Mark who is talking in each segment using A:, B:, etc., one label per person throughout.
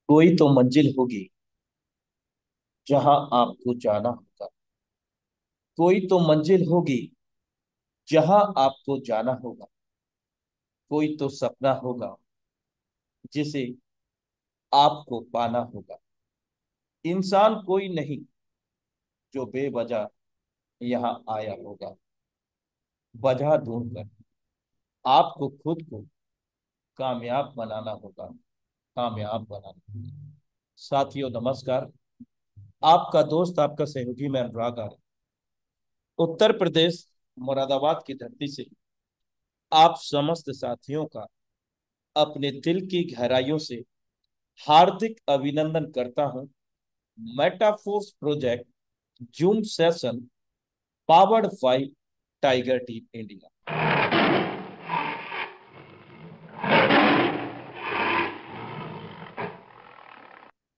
A: कोई तो मंजिल होगी जहां आपको जाना होगा। कोई तो मंजिल होगी जहां आपको जाना होगा। कोई तो सपना होगा जिसे आपको पाना होगा। इंसान कोई नहीं जो बेवजह यहाँ आया होगा। वजह ढूंढकर आपको खुद को कामयाब बनाना होगा। कामयाब बनाना होगा। साथियों नमस्कार। आपका दोस्त आपका सहयोगी मैं अनुराग आर्य उत्तर प्रदेश मुरादाबाद की धरती से आप समस्त साथियों का अपने दिल की गहराइयों से हार्दिक अभिनंदन करता हूं। Metaforce project Zoom session powered by tiger team India.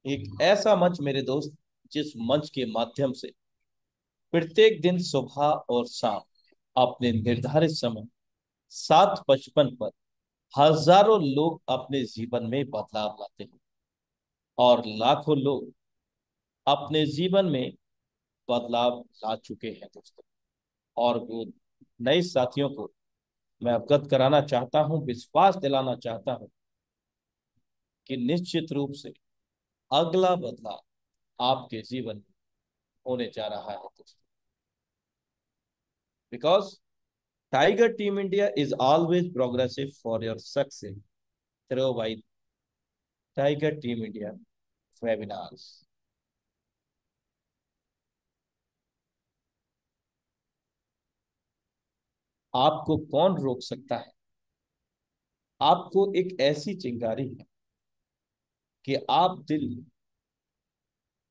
A: एक ऐसा मंच मेरे दोस्त जिस मंच के माध्यम से प्रत्येक दिन सुबह और शाम अपने निर्धारित समय 7:55 पर हजारों लोग अपने जीवन में बदलाव लाते हैं और लाखों लोग अपने जीवन में बदलाव ला चुके हैं दोस्तों। और वो नए साथियों को मैं अवगत कराना चाहता हूं, विश्वास दिलाना चाहता हूं कि निश्चित रूप से अगला बदलाव आपके जीवन में होने जा रहा है दोस्तों। Because tiger team India is always progressive for your success through by tiger team India webinars. आपको कौन रोक सकता है? आपको एक ऐसी चिंगारी है कि आप दिल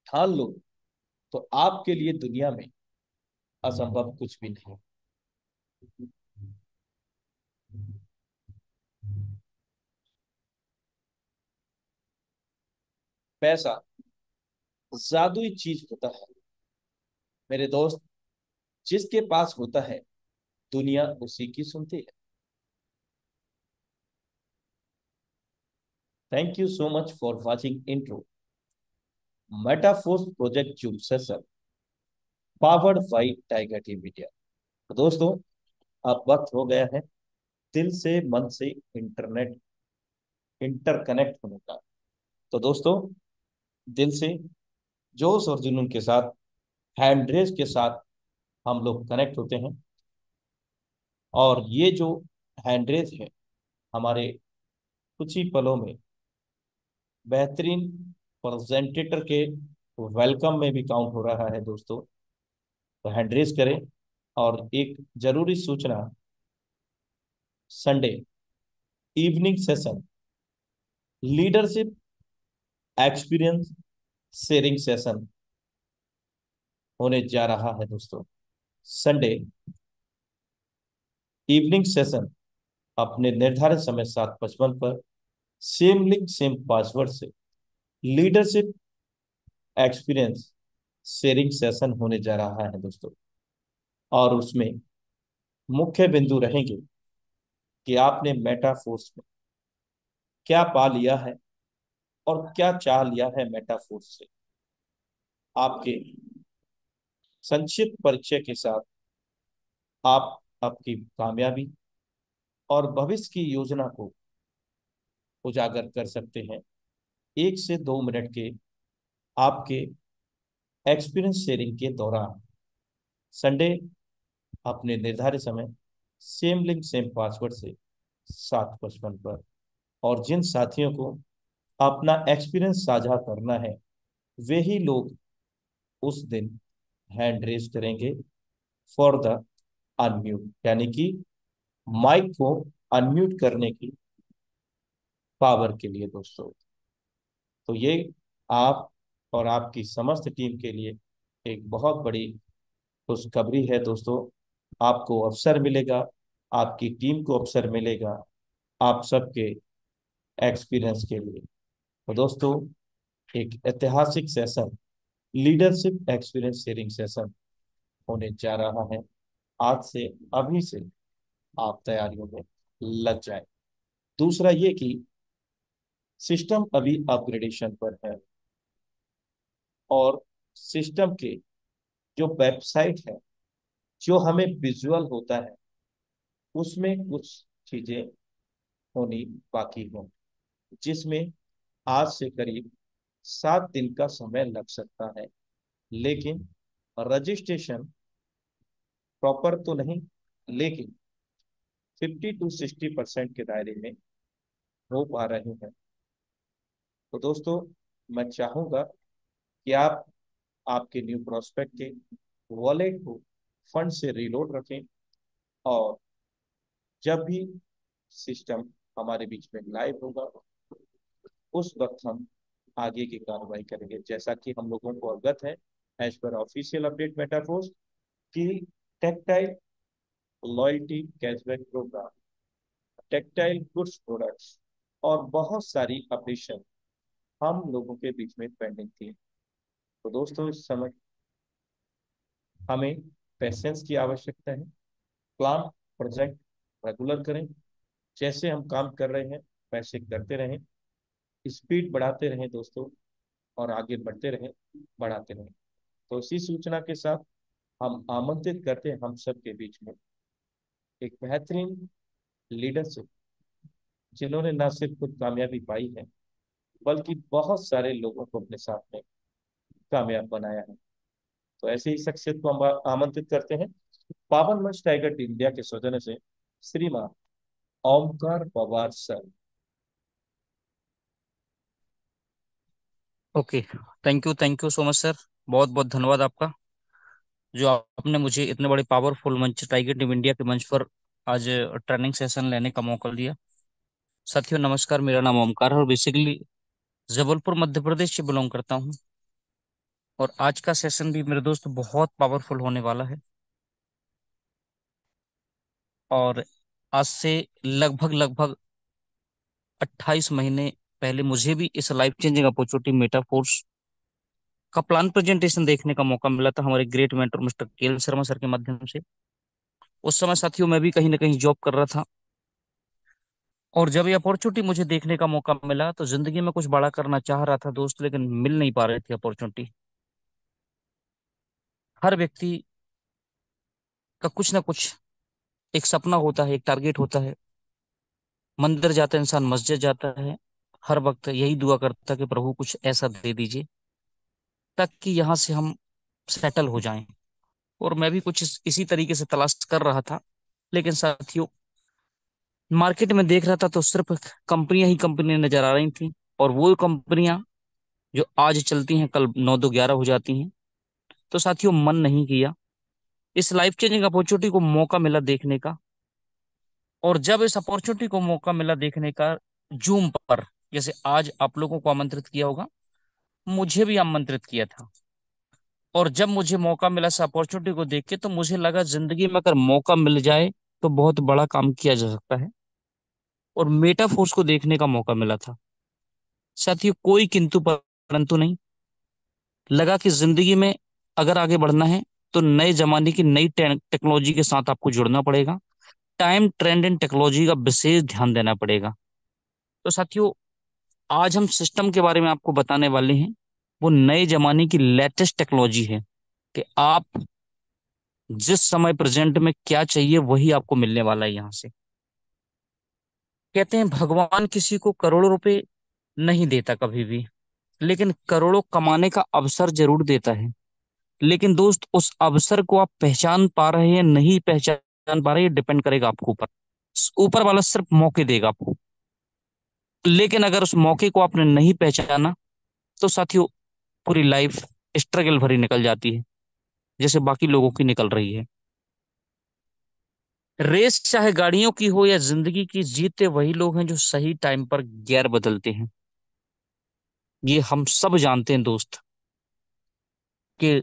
A: ठान लो तो आपके लिए दुनिया में असंभव कुछ भी नहीं। पैसा जादुई चीज होता है मेरे दोस्त। जिसके पास होता है दुनिया उसी की सुनती है। Thank you so much for watching intro Metaforce project Zoom session powered by tiger team India. तो दोस्तों अब वक्त हो गया है दिल से मन से इंटरनेट इंटरकनेक्ट होने का। तो दोस्तों दिल से जोश और जुनून के साथ हैंड रेस के साथ हम लोग कनेक्ट होते हैं। और ये जो हैंड रेस है हमारे कुछ ही पलों में बेहतरीन प्रेजेंटेटर के वेलकम में भी काउंट हो रहा है दोस्तों। तो हैंड रेस करें। और एक जरूरी सूचना, Sunday evening session leadership experience sharing session होने जा रहा है दोस्तों। संडे इवनिंग सेशन अपने निर्धारित समय 7:55 पर सेम लिंक सेम पासवर्ड से लीडरशिप एक्सपीरियंस शेयरिंग सेशन होने जा रहा है दोस्तों। और उसमें मुख्य बिंदु रहेंगे कि आपने मेटाफोर्स में क्या पा लिया है और क्या चाह लिया है मेटाफोर्स से। आपके संक्षिप्त परिचय के साथ आप आपकी कामयाबी और भविष्य की योजना को उजागर कर सकते हैं। 1 से 2 मिनट के आपके एक्सपीरियंस शेयरिंग के दौरान संडे अपने निर्धारित समय सेम लिंक सेम पासवर्ड से 7:55 पर। और जिन साथियों को अपना एक्सपीरियंस साझा करना है वे ही लोग उस दिन हैंड रेस करेंगे फॉर द अनम्यूट, यानी कि माइक को अनम्यूट करने की पावर के लिए दोस्तों। तो ये आप और आपकी समस्त टीम के लिए एक बहुत बड़ी खुशखबरी है दोस्तों। आपको अवसर मिलेगा, आपकी टीम को अवसर मिलेगा आप सबके एक्सपीरियंस के लिए। तो दोस्तों एक ऐतिहासिक session leadership experience sharing session होने जा रहा है। आज से अभी से आप तैयारियों में लग जाए। दूसरा ये कि सिस्टम अभी अपग्रेडेशन पर है, और सिस्टम के जो वेबसाइट है, जो हमें विजुअल होता है, उसमें कुछ चीजें होनी बाकी हो, जिसमें आज से करीब 7 दिन का समय लग सकता है। लेकिन रजिस्ट्रेशन प्रॉपर तो नहीं, लेकिन 50 to 60% के दायरे में हो पा रहे हैं। तो दोस्तों, मैं चाहूंगा कि आप आपके न्यू प्रोस्पेक्ट के वॉलेट को फंड से रीलोड रखें, और जब भी सिस्टम हमारे बीच में लाइव होगा, उस वक्त हम आगे की कार्रवाई करेंगे। जैसा कि हम लोगों को अवगत है, as per official update Metaforce, की textile loyalty cashback program, textile goods products और बहुत सारी अपडेशन हम लोगों के बीच में पेंडिंग थी। तो दोस्तों, इस समय हमें पेशेंस की आवश्यकता है। प्लान, प्रोजेक्ट रेगुलर करें, जैसे हम काम कर रहे हैं वैसे करते रहें, स्पीड बढ़ाते रहें दोस्तों, और आगे बढ़ते रहें, बढ़ाते रहें। तो इसी सूचना के साथ हम आमंत्रित करते हैं हम सब के बीच में एक बेहतरीन लीडरशिप, जिन्होंने न सिर्फ खुद कामयाबी पाई है, बल्कि बहुत सारे लोगों को अपने साथ में कामयाब बनाया है। तो ऐसे ही शख्सियत को हम आमंत्रित करते हैं पावन मंच टाइगर इंडिया के सौजन्य से श्रीमान Omkar Pawar sir.
B: Okay. Thank you so much sir. बहुत बहुत धन्यवाद आपका, जो आपने मुझे इतने बड़े पावरफुल मंच टाइगर टीम इंडिया के मंच पर आज ट्रेनिंग सेशन लेने का मौका दिया। साथियों नमस्कार, मेरा नाम ओमकार है और बेसिकली जबलपुर मध्य प्रदेश से बिलोंग करता हूँ। और आज का सेशन भी मेरे दोस्त बहुत पावरफुल होने वाला है। और आज से लगभग लगभग 28 महीने पहले मुझे भी इस लाइफ चेंजिंग अपॉर्चुनिटी मेटाफोर्स का प्लान प्रेजेंटेशन देखने का मौका मिला था हमारे ग्रेट मेंटर मिस्टर के शर्मा सर के माध्यम से। उस समय साथियों मैं भी कहीं ना कहीं जॉब कर रहा था, और जब ये अपॉर्चुनिटी मुझे देखने का मौका मिला तो जिंदगी में कुछ बड़ा करना चाह रहा था दोस्त, लेकिन मिल नहीं पा रही थी अपॉर्चुनिटी। हर व्यक्ति का कुछ ना कुछ एक सपना होता है, एक टारगेट होता है। मंदिर जाता है इंसान, मस्जिद जाता है, हर वक्त यही दुआ करता है कि प्रभु कुछ ऐसा दे दीजिए ताकि यहाँ से हम सेटल हो जाएं। और मैं भी कुछ इसी तरीके से तलाश कर रहा था। लेकिन साथियों मार्केट में देख रहा था तो सिर्फ कंपनियां ही कंपनियां नजर आ रही थी, और वो कंपनियां जो आज चलती हैं कल 9 2 11 हो जाती हैं। तो साथियों मन नहीं किया, इस लाइफ चेंजिंग अपॉर्चुनिटी को मौका मिला देखने का। और जब इस अपॉर्चुनिटी को मौका मिला देखने का जूम पर, जैसे आज आप लोगों को आमंत्रित किया होगा, मुझे भी आमंत्रित किया था। और जब मुझे मौका मिला इस अपॉर्चुनिटी को देख के, तो मुझे लगा जिंदगी में अगर मौका मिल जाए तो बहुत बड़ा काम किया जा सकता है। और मेटाफोर्स को देखने का मौका मिला था। साथियों कोई किंतु परंतु नहीं, लगा कि जिंदगी में अगर आगे बढ़ना है तो नए जमाने की नई टेक्नोलॉजी के साथ आपको जुड़ना पड़ेगा। टाइम, ट्रेंड एंड टेक्नोलॉजी का विशेष ध्यान देना पड़ेगा। तो साथियों आज हम सिस्टम के बारे में आपको बताने वाले हैं। वो नए जमाने की लेटेस्ट टेक्नोलॉजी है कि आप जिस समय प्रेजेंट में क्या चाहिए वही आपको मिलने वाला है यहाँ से। कहते हैं भगवान किसी को करोड़ों रुपए नहीं देता कभी भी, लेकिन करोड़ों कमाने का अवसर जरूर देता है। लेकिन दोस्त उस अवसर को आप पहचान पा रहे हैं नहीं पहचान पा रहे, ये डिपेंड करेगा आपके ऊपर। ऊपर वाला सिर्फ मौके देगा आपको। लेकिन अगर उस मौके को आपने नहीं पहचाना तो साथियों पूरी लाइफ स्ट्रगल भरी निकल जाती है, जैसे बाकी लोगों की निकल रही है। रेस चाहे गाड़ियों की हो या जिंदगी की, जीते वही लोग हैं जो सही टाइम पर गियर बदलते हैं। ये हम सब जानते हैं दोस्त कि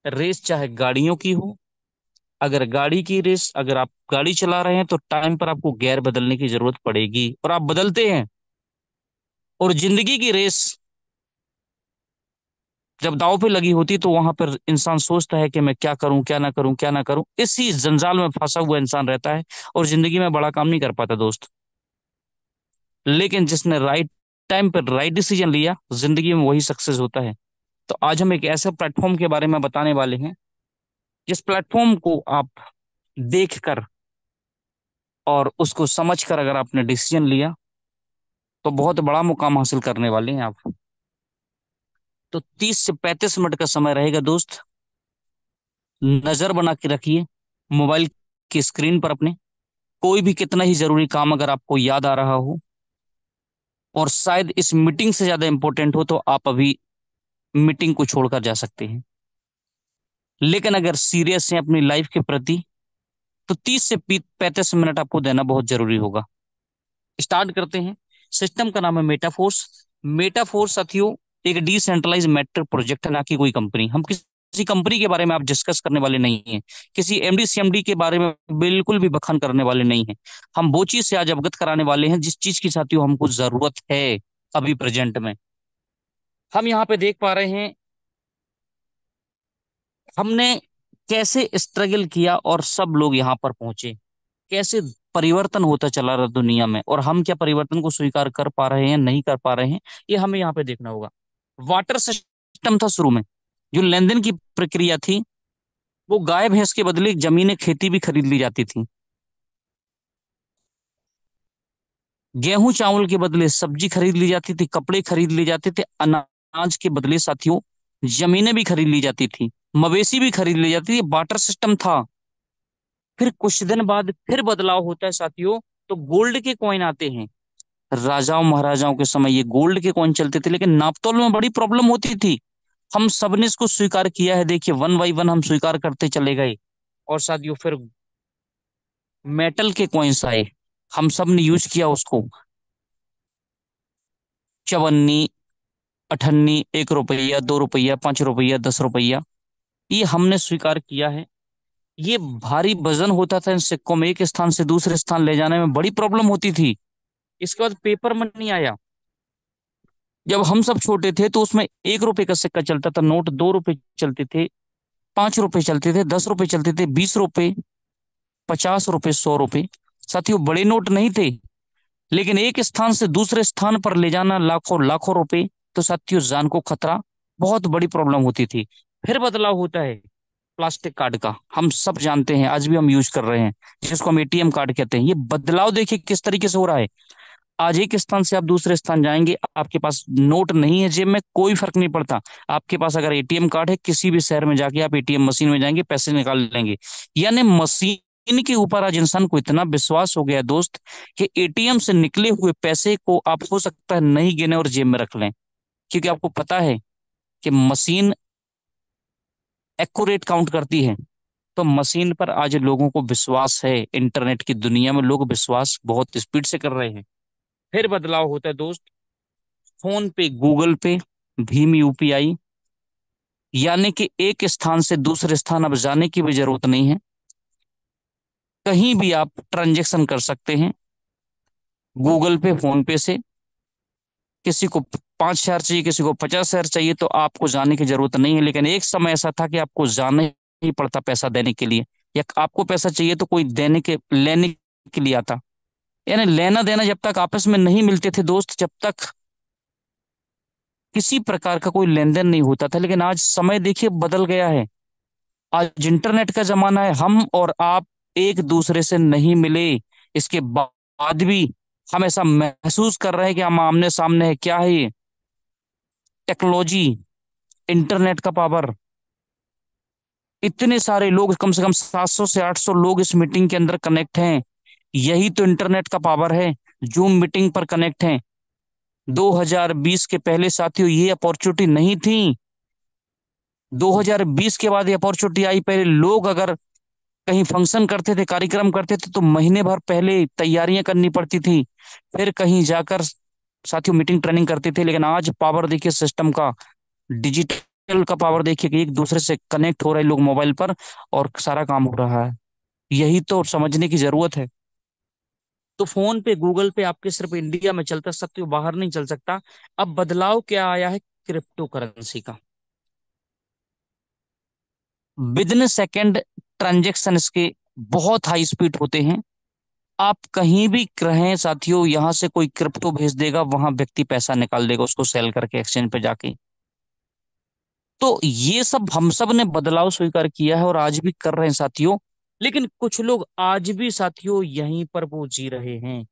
B: रेस चाहे गाड़ियों की हो, अगर गाड़ी की रेस, अगर आप गाड़ी चला रहे हैं तो टाइम पर आपको गियर बदलने की जरूरत पड़ेगी, और आप बदलते हैं। और जिंदगी की रेस जब दांव पे लगी होती तो वहां पर इंसान सोचता है कि मैं क्या करूं, क्या ना करूं, क्या ना करूं। इसी जंजाल में फंसा हुआ इंसान रहता है और जिंदगी में बड़ा काम नहीं कर पाता दोस्त। लेकिन जिसने राइट टाइम पर राइट डिसीजन लिया, जिंदगी में वही सक्सेस होता है। तो आज हम एक ऐसे प्लेटफॉर्म के बारे में बताने वाले हैं, जिस प्लेटफॉर्म को आप देखकर और उसको समझकर अगर आपने डिसीजन लिया तो बहुत बड़ा मुकाम हासिल करने वाले हैं आप। तो 30 से 35 मिनट का समय रहेगा दोस्त। नजर बना के रखिए मोबाइल की स्क्रीन पर अपने। कोई भी कितना ही जरूरी काम अगर आपको याद आ रहा हो और शायद इस मीटिंग से ज्यादा इंपॉर्टेंट हो, तो आप अभी मीटिंग को छोड़कर जा सकते हैं। लेकिन अगर सीरियस हैं अपनी लाइफ के प्रति, तो 30 से 35 मिनट आपको देना बहुत जरूरी होगा। स्टार्ट करते हैं। सिस्टम का नाम है मेटाफोर्स। मेटाफोर्स साथियों एक डिसेंट्रलाइज मेट्रिक प्रोजेक्ट है, ना कि कोई कंपनी। हम किसी कंपनी के बारे में आप डिस्कस करने वाले नहीं हैं, किसी एमडी सीएमडी के बारे में बिल्कुल भी बखान करने वाले नहीं हैं। हम वो चीज से आज अवगत कराने वाले हैं जिस चीज की साथियों हमको जरूरत है अभी प्रेजेंट में। हम यहाँ पे देख पा रहे हैं हमने कैसे स्ट्रगल किया और सब लोग यहाँ पर पहुंचे, कैसे परिवर्तन होता चला रहा दुनिया में, और हम क्या परिवर्तन को स्वीकार कर पा रहे हैं नहीं कर पा रहे हैं, ये हमें यहाँ पे देखना होगा। वाटर सिस्टम था शुरू में। जो लेन देन की प्रक्रिया थी, वो गाय भैंस के बदले जमीनें खेती भी खरीद ली जाती थी। गेहूं चावल के बदले सब्जी खरीद ली जाती थी, कपड़े खरीद लिए जाते थे। अनाज के बदले साथियों जमीनें भी खरीद ली जाती थी, मवेशी भी खरीद ली जाती थी। बाटर सिस्टम था। फिर कुछ दिन बाद फिर बदलाव होता है साथियों। तो गोल्ड के कॉइन आते हैं। राजाओं महाराजाओं के समय ये गोल्ड के कॉइन चलते थे, लेकिन नापतोल में बड़ी प्रॉब्लम होती थी। हम सबने इसको स्वीकार किया है, देखिए वन बाई वन हम स्वीकार करते चले गए। और साथियों फिर मेटल के कॉइन्स आए, हम सब ने यूज किया उसको। चवन्नी, अठन्नी, 1 रुपया, 2 रुपया, 5 रुपया, 10 रुपया, ये हमने स्वीकार किया है। ये भारी वजन होता था इन सिक्कों में, एक स्थान से दूसरे स्थान ले जाने में बड़ी प्रॉब्लम होती थी। इसके बाद पेपर मनी आया। जब हम सब छोटे थे तो उसमें 1 रुपए का सिक्का चलता था, नोट 2 रुपए चलते थे, 5 रुपए चलते थे, 10 रुपए चलते थे, 20 रुपए, 50 रुपए, 100 रुपए। साथियों बड़े नोट नहीं थे, लेकिन एक स्थान से दूसरे स्थान पर ले जाना लाखों लाखों रुपए, तो साथियों जान को खतरा, बहुत बड़ी प्रॉब्लम होती थी। फिर बदलाव होता है प्लास्टिक कार्ड का। हम सब जानते हैं, आज भी हम यूज कर रहे हैं, जिसको हम एटीएम कार्ड कहते हैं। ये बदलाव देखिए किस तरीके से हो रहा है। आज एक स्थान से आप दूसरे स्थान जाएंगे, आपके पास नोट नहीं है जेब में, कोई फर्क नहीं पड़ता। आपके पास अगर एटीएम कार्ड है, किसी भी शहर में जाके आप एटीएम मशीन में जाएंगे, पैसे निकाल लेंगे। यानी मशीन के ऊपर आज इंसान को इतना विश्वास हो गया है दोस्त, कि एटीएम से निकले हुए पैसे को आप हो सकता है नहीं गिने और जेब में रख लें, क्योंकि आपको पता है कि मशीन एक्यूरेट काउंट करती है। तो मशीन पर आज लोगों को विश्वास है। इंटरनेट की दुनिया में लोग विश्वास बहुत स्पीड से कर रहे हैं। फिर बदलाव होता है दोस्त फोन पे, गूगल पे, भीम यूपीआई। यानी कि एक स्थान से दूसरे स्थान अब जाने की भी जरूरत नहीं है, कहीं भी आप ट्रांजैक्शन कर सकते हैं गूगल पे, फोन पे से। किसी को 5 शहर चाहिए, किसी को 50 शहर चाहिए, तो आपको जाने की जरूरत नहीं है। लेकिन एक समय ऐसा था कि आपको जाना ही पड़ता पैसा देने के लिए, या आपको पैसा चाहिए तो कोई देने के लेने के लिए आता। यानी लेना देना जब तक आपस में नहीं मिलते थे दोस्त, जब तक किसी प्रकार का कोई लेन देन नहीं होता था। लेकिन आज समय देखिए बदल गया है। आज इंटरनेट का जमाना है, हम और आप एक दूसरे से नहीं मिले, इसके बाद भी हम ऐसा महसूस कर रहे हैं कि हम आमने सामने है। क्या है ये? टेक्नोलॉजी, इंटरनेट का पावर। इतने सारे लोग, कम से कम 700 से 800 लोग इस मीटिंग के अंदर कनेक्ट हैं। यही तो इंटरनेट का पावर है। जूम मीटिंग पर कनेक्ट हैं। 2020 के पहले साथियों ये अपॉर्चुनिटी नहीं थी। 2020 के बाद ये अपॉर्चुनिटी आई। पहले लोग अगर कहीं फंक्शन करते थे, कार्यक्रम करते थे, तो महीने भर पहले तैयारियां करनी पड़ती थी, फिर कहीं जाकर साथियों मीटिंग ट्रेनिंग करते थे। लेकिन आज पावर देखिए सिस्टम का, डिजिटल का पावर देखिए, कि एक दूसरे से कनेक्ट हो रहे लोग मोबाइल पर और सारा काम हो रहा है। यही तो समझने की जरूरत है। तो फोन पे, गूगल पे आपके सिर्फ इंडिया में चलता, साथियों बाहर नहीं चल सकता। अब बदलाव क्या आया है? क्रिप्टो करेंसी का। विद इन सेकेंड ट्रांजेक्शन इसके बहुत हाई स्पीड होते हैं। आप कहीं भी रहें साथियों, यहां से कोई क्रिप्टो भेज देगा, वहां व्यक्ति पैसा निकाल देगा उसको सेल करके एक्सचेंज पे जाके। तो ये सब हम सब ने बदलाव स्वीकार किया है और आज भी कर रहे हैं साथियों। लेकिन कुछ लोग आज भी साथियों यहीं पर वो जी रहे हैं,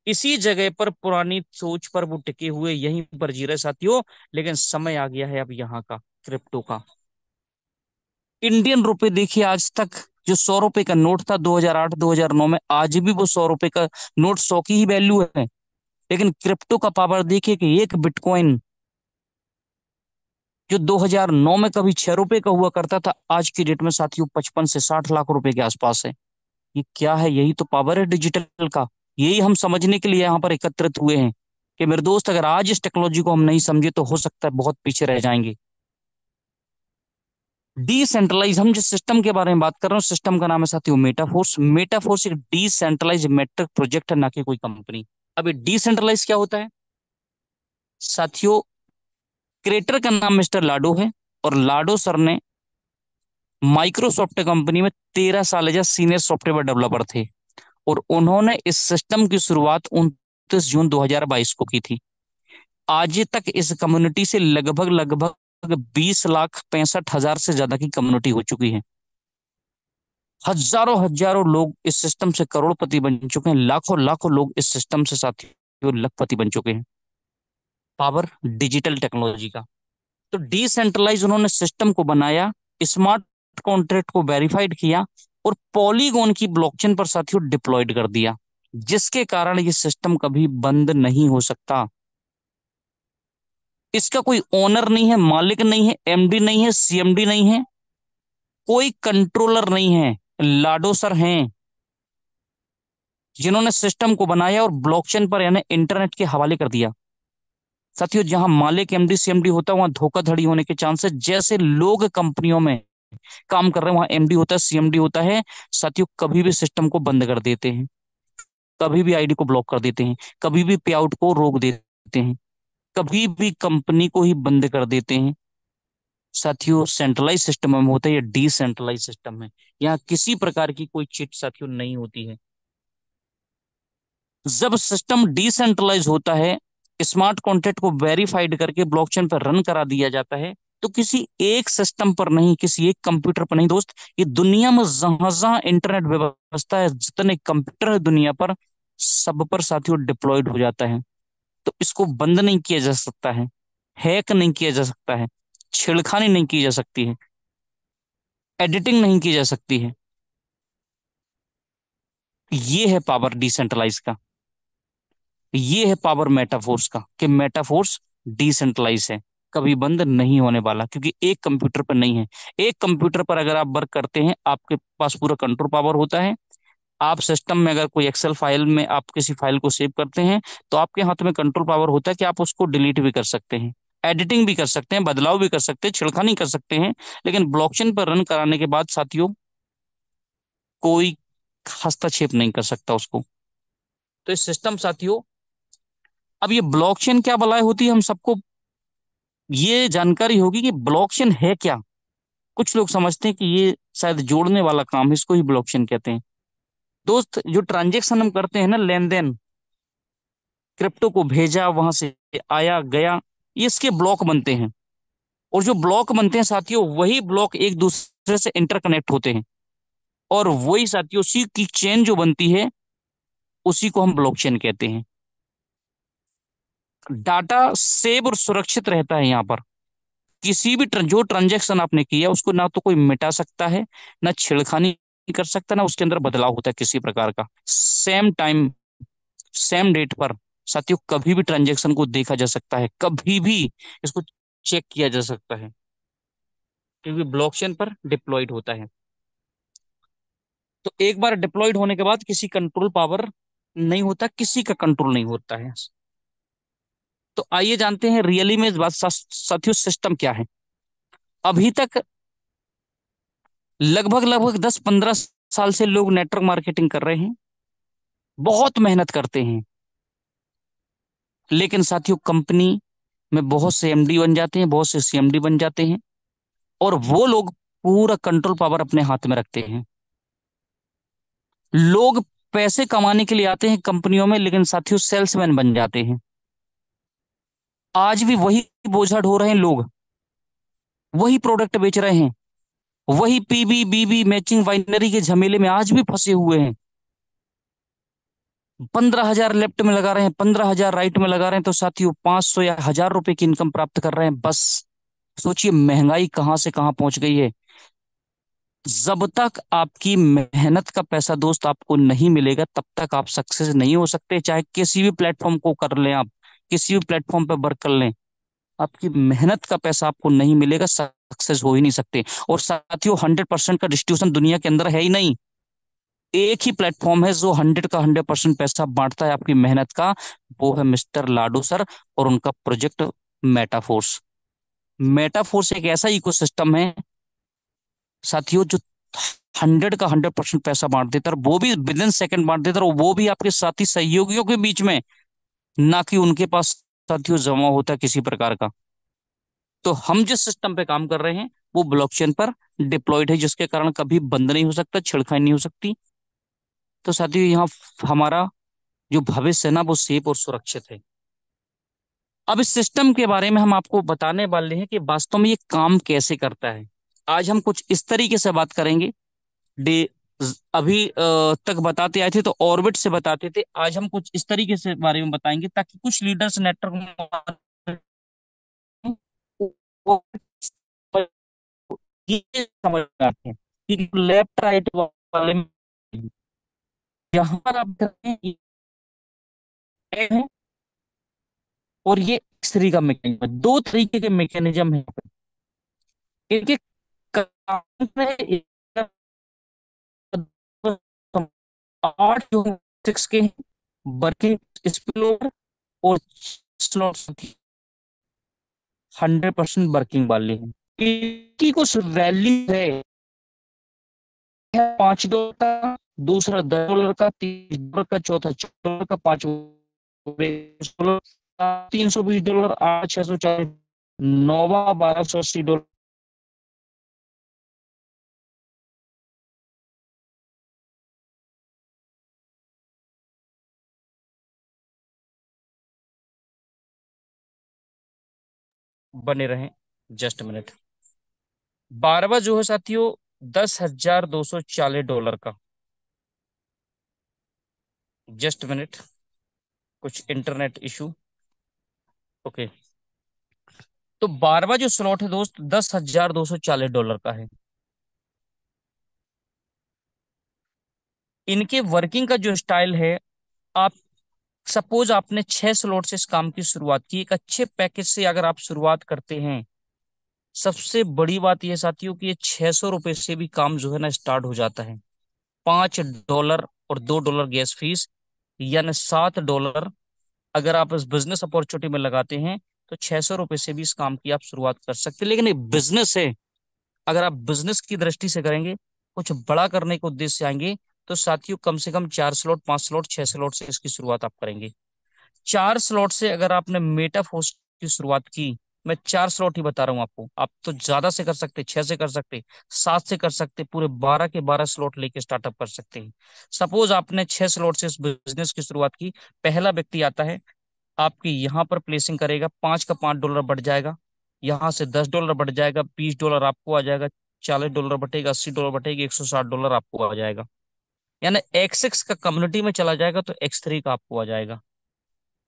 B: इसी जगह पर पुरानी सोच पर वो टिके हुए यहीं पर जी रहे साथियों। लेकिन समय आ गया है अब यहाँ का, क्रिप्टो का। इंडियन रुपए देखिए, आज तक जो 100 रुपए का नोट था 2008 2009 में, आज भी वो 100 रुपए का नोट 100 की ही वैल्यू है। लेकिन क्रिप्टो का पावर देखिए कि एक बिटकॉइन जो 2009 में कभी 6 रुपए का हुआ करता था, आज की डेट में साथियों 55 से 60 लाख रुपए के आसपास है। ये क्या है? यही तो पावर है डिजिटल का। यही हम समझने के लिए यहाँ पर एकत्रित हुए हैं कि मेरे दोस्त, अगर आज इस टेक्नोलॉजी को हम नहीं समझे तो हो सकता है बहुत पीछे रह जाएंगे। डिसेंट्रलाइज, हम जिस सिस्टम के बारे में बात कर रहे हैं उस सिस्टम का नाम है साथियों मेटाफोर्स। मेटाफोर्स एक डिसेंट्रलाइज मेट्रिक प्रोजेक्ट है, ना कि कोई कंपनी। अब ये डिसेंट्रलाइज क्या होता है साथियों? क्रिएटर का नाम मिस्टर लाडो है, और लाडो सर ने माइक्रोसॉफ्ट कंपनी में 13 साल एज सीनियर सॉफ्टवेयर डेवलपर थे। और उन्होंने इस सिस्टम की शुरुआत 29 जून 2022 को की थी। आज तक इस कम्युनिटी से लगभग लगभग 20,65,000 से ज्यादा की कम्युनिटी हो चुकी है। हजारों हजारों लोग इस सिस्टम से करोड़पति बन चुके हैं, लाखों लाखों लोग इस सिस्टम से साथियों लखपति बन चुके हैं। पावर डिजिटल टेक्नोलॉजी का। तो डिसेंट्रलाइज उन्होंने सिस्टम को बनाया, स्मार्ट कॉन्ट्रैक्ट को वेरीफाइड किया, और पॉलीगॉन की ब्लॉकचेन पर साथियों डिप्लॉयड कर दिया, जिसके कारण ये सिस्टम कभी बंद नहीं हो सकता। इसका कोई ओनर नहीं है, मालिक नहीं है, एमडी नहीं है, सीएमडी नहीं है, कोई कंट्रोलर नहीं है। लाडो सर हैं जिन्होंने सिस्टम को बनाया और ब्लॉकचेन पर यानी इंटरनेट के हवाले कर दिया। साथियों, जहां मालिक एमडी सीएमडी होता है वहां धोखाधड़ी होने के चांसेस, जैसे लोग कंपनियों में काम कर रहे हैं वहां एमडी होता है, सीएमडी होता है। साथियों, कभी भी सिस्टम को बंद कर देते हैं, कभी भी आईडी को ब्लॉक कर देते हैं, कभी भी पे आउट को रोक देते हैं, कभी भी कंपनी को ही बंद कर देते हैं। साथियों, सेंट्रलाइज सिस्टम में होता है या डिसेंट्रलाइज सिस्टम में, यहाँ किसी प्रकार की कोई चिट साथियों नहीं होती है। जब सिस्टम डिसेंट्रलाइज होता है, स्मार्ट कॉन्ट्रैक्ट को वेरीफाइड करके ब्लॉकचेन पर रन करा दिया जाता है, तो किसी एक सिस्टम पर नहीं, किसी एक कंप्यूटर पर नहीं दोस्त, ये दुनिया में जहां जहां इंटरनेट व्यवस्था है, जितने कंप्यूटर है दुनिया पर, सब पर साथियों डिप्लॉयड हो जाता है। तो इसको बंद नहीं किया जा सकता है, हैक नहीं किया जा सकता है, छेड़खानी नहीं की जा सकती है, एडिटिंग नहीं की जा सकती है। ये है पावर डिसेंट्रलाइज का। ये है पावर मेटाफोर्स का कि मेटाफोर्स डिसेंट्रलाइज है, कभी बंद नहीं होने वाला, क्योंकि एक कंप्यूटर पर नहीं है। एक कंप्यूटर पर अगर आप वर्क करते हैं, आपके पास पूरा कंट्रोल पावर होता है। आप सिस्टम में अगर कोई एक्सेल फाइल में आप किसी फाइल को सेव करते हैं, तो आपके हाथ में कंट्रोल पावर होता है कि आप उसको डिलीट भी कर सकते हैं, एडिटिंग भी कर सकते हैं, बदलाव भी कर सकते हैं, छिड़खानी कर सकते हैं। लेकिन ब्लॉकचेन पर रन कराने के बाद साथियों कोई हस्तक्षेप नहीं कर सकता उसको। तो इस सिस्टम साथियों, अब ये ब्लॉकचेन क्या बलाय होती है, हम सबको ये जानकारी होगी कि ब्लॉकचेन है क्या। कुछ लोग समझते हैं कि ये शायद जोड़ने वाला काम है, इसको ही ब्लॉकचेन कहते हैं। दोस्त, जो ट्रांजेक्शन हम करते हैं ना, लेन देन, क्रिप्टो को भेजा, वहां से आया गया, ये इसके ब्लॉक बनते हैं। और जो ब्लॉक बनते हैं साथियों, वही ब्लॉक एक दूसरे से इंटरकनेक्ट होते हैं, और वही साथियों उसी की चेन जो बनती है, उसी को हम ब्लॉकचेन कहते हैं। डाटा सेव और सुरक्षित रहता है यहाँ पर। किसी भी जो ट्रांजेक्शन आपने किया उसको ना तो कोई मिटा सकता है, ना छेड़खानी कर सकता, ना उसके अंदर बदलाव होता है किसी प्रकार का। सेम टाइम, सेम डेट पर साथियों कभी भी ट्रांजेक्शन को देखा जा सकता है, कभी भी इसको चेक किया जा सकता है, क्योंकि ब्लॉकचेन पर डिप्लॉयड होता है। तो एक बार डिप्लॉयड होने के बाद किसी कंट्रोल पावर नहीं होता, किसी का कंट्रोल नहीं होता है। तो आइए जानते हैं रियली में इस बात साथियों सिस्टम क्या है। अभी तक लगभग लगभग 10-15 साल से लोग नेटवर्क मार्केटिंग कर रहे हैं, बहुत मेहनत करते हैं। लेकिन साथियों, कंपनी में बहुत से एमडी बन जाते हैं, बहुत से सीएमडी बन जाते हैं, और वो लोग पूरा कंट्रोल पावर अपने हाथ में रखते हैं। लोग पैसे कमाने के लिए आते हैं कंपनियों में, लेकिन साथियों सेल्समैन बन जाते हैं। आज भी वही बोझा ढो रहे हैं लोग, वही प्रोडक्ट बेच रहे हैं, वही पीबी बीबी मैचिंग वाइनरी के झमेले में आज भी फंसे हुए हैं। 15,000 लेफ्ट में लगा रहे हैं, 15,000 राइट में लगा रहे हैं, तो साथियों 500 या 1,000 रुपए की इनकम प्राप्त कर रहे हैं बस। सोचिए महंगाई कहां से कहां पहुंच गई है। जब तक आपकी मेहनत का पैसा दोस्त आपको नहीं मिलेगा, तब तक आप सक्सेस नहीं हो सकते। चाहे किसी भी प्लेटफॉर्म को कर लें, आप किसी भी प्लेटफॉर्म पर वर्क कर लें, आपकी मेहनत का पैसा आपको नहीं मिलेगा, सक्सेस हो ही नहीं सकते। और साथियों 100% का डिस्ट्रीब्यूशन दुनिया के अंदर है ही नहीं। एक ही प्लेटफॉर्म है जो 100% पैसा बांटता है आपकी मेहनत का, वो है मिस्टर लाडो सर और उनका प्रोजेक्ट मेटाफोर्स। मेटाफोर्स एक ऐसा इकोसिस्टम है साथियों, जो 100% पैसा बांट देता है, और वो भी विद इन सेकंड बांट देता है, और वो भी आपके साथी सहयोगियों के बीच में, ना कि उनके पास साथियों जमा होता है किसी प्रकार का। तो हम जिस सिस्टम पे काम कर रहे हैं वो ब्लॉकचेन पर डिप्लॉयड है, जिसके कारण कभी बंद नहीं हो सकता, छेड़खानी नहीं हो सकती। तो साथियों यहाँ हमारा जो भविष्य है ना, वो सेफ और सुरक्षित है। अब इस सिस्टम के बारे में हम आपको बताने वाले हैं कि वास्तव में ये काम कैसे करता है। आज हम कुछ इस तरीके से बात करेंगे। डे अभी तक बताते आए थे तो ऑर्बिट से बताते थे, आज हम कुछ इस तरीके से बारे में बताएंगे ताकि कुछ लीडर्स नेटवर्क ये समझ में आते हैं कि लेफ्ट राइट वाले में, यहाँ पर आप देखते हैं ये है, और ये एक्स का मैकेनिज्म है। दो तरीके के मैकेनिज्म है इनके काम में। आठ जो सिक्स के वर्किंग स्पिल और स्लॉट 100% वर्किंग वाले हैं। इनकी कुछ वैल्यू है, $5 का, दूसरा $10 का, $30 का, चौथा $4 का, $5 $320, 8 640, नौवा $1,280। बने रहे, जस्ट मिनट। 12वां जो है साथियों $10,240 का। जस्ट मिनट, कुछ इंटरनेट इशू। ओके। तो 12वां जो स्लॉट है दोस्त $10,240 का है। इनके वर्किंग का जो स्टाइल है, आप सपोज आपने 6 स्लॉट से इस काम की शुरुआत की, एक अच्छे पैकेज से अगर आप शुरुआत करते हैं, सबसे बड़ी बात यह साथियों कि ये $600 से भी काम जो है ना स्टार्ट हो जाता है। $5 और $2 गैस फीस, यानी $7 अगर आप इस बिजनेस अपॉर्चुनिटी में लगाते हैं, तो $600 से भी इस काम की आप शुरुआत कर सकते हैं। लेकिन ये बिजनेस है, अगर आप बिजनेस की दृष्टि से करेंगे, कुछ बड़ा करने के उद्देश्य से आएंगे, तो साथियों कम से कम 4 स्लॉट, 5 स्लॉट, 6 स्लॉट से इसकी शुरुआत आप करेंगे। 4 स्लॉट से अगर आपने मेटाफोर्स की शुरुआत की, मैं 4 स्लॉट ही बता रहा हूं आपको, आप तो ज्यादा से कर सकते, 6 से कर सकते, 7 से कर सकते, पूरे 12 के 12 स्लॉट लेके स्टार्टअप कर सकते हैं। सपोज आपने 6 स्लॉट से इस बिजनेस की शुरुआत की, पहला व्यक्ति आता है, आपकी यहाँ पर प्लेसिंग करेगा, 5 का $5 बढ़ जाएगा, यहाँ से $10 बढ़ जाएगा, $20 आपको आ जाएगा, $40 बटेगा, $80 बटेगा, $160 आपको आ जाएगा। यानी X6 का कम्युनिटी में चला जाएगा तो X3 का आपको आ जाएगा।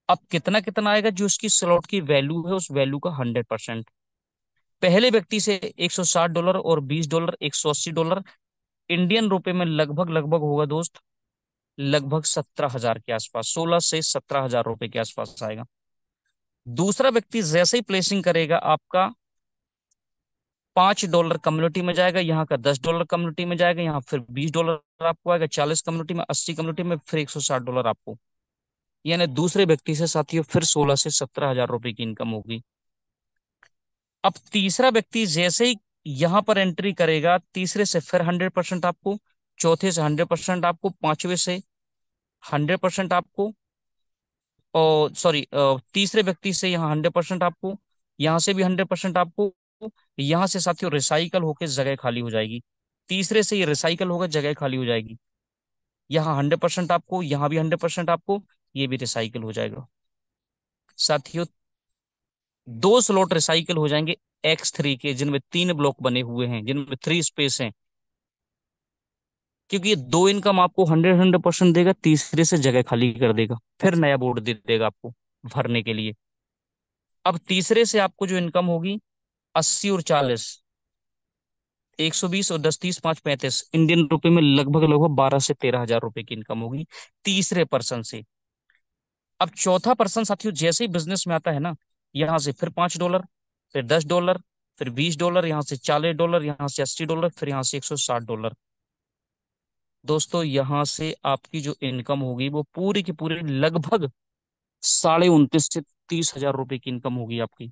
B: अब कितना कितना आएगा, जो उसकी स्लॉट की वैल्यू है उस वैल्यू का 100%। पहले व्यक्ति से $160 और $20, $180, इंडियन रुपए में लगभग लगभग होगा दोस्त, लगभग 17,000 के आसपास, 16 से 17,000 रुपए के आसपास आएगा। दूसरा व्यक्ति जैसे ही प्लेसिंग करेगा, आपका $5 कम्युनिटी में जाएगा, यहाँ का $10 कम्युनिटी में जाएगा, यहाँ फिर $20 आपको आएगा, 40 कम्युनिटी में, 80 कम्युनिटी में, फिर $160 आपको। यानी दूसरे व्यक्ति से साथियों फिर 16 से 17,000 रुपए की इनकम होगी। अब तीसरा व्यक्ति जैसे ही यहां पर एंट्री करेगा, तीसरे से फिर 100% आपको, चौथे से 100% आपको, पांचवे से 100% आपको, और सॉरी तीसरे व्यक्ति से यहाँ 100% आपको, यहाँ से भी 100% आपको। यहाँ से साथियों रिसाइकल होकर जगह खाली हो जाएगी, तीसरे से ये रिसाइकल होकर जगह खाली हो जाएगी। यहाँ 100% आपको, यहाँ भी 100% आपको, ये भी रिसाइकिल हो जाएगा साथियों। दो स्लॉट रिसाइकिल हो जाएंगे X3 के, जिनमें 3 ब्लॉक बने हुए हैं, जिनमें 3 स्पेस हैं, क्योंकि ये दो इनकम आपको 100% देगा, तीसरे से जगह खाली कर देगा, फिर नया बोर्ड दे देगा आपको भरने के लिए। अब तीसरे से आपको जो इनकम होगी, 80 और 40, 120 और 10 30 5 35 इंडियन रुपए में लगभग लगभग 12 से 13 हजार रुपए की इनकम होगी तीसरे पर्सन से। अब चौथा पर्सन साथियों जैसे ही बिजनेस में आता है ना, यहां से फिर $5, फिर $10, फिर $20, यहाँ से $40, यहाँ से $80, फिर यहाँ से $160। दोस्तों यहां से आपकी जो इनकम होगी वो पूरी की पूरी लगभग 29 से 30 हजार रुपए की इनकम होगी आपकी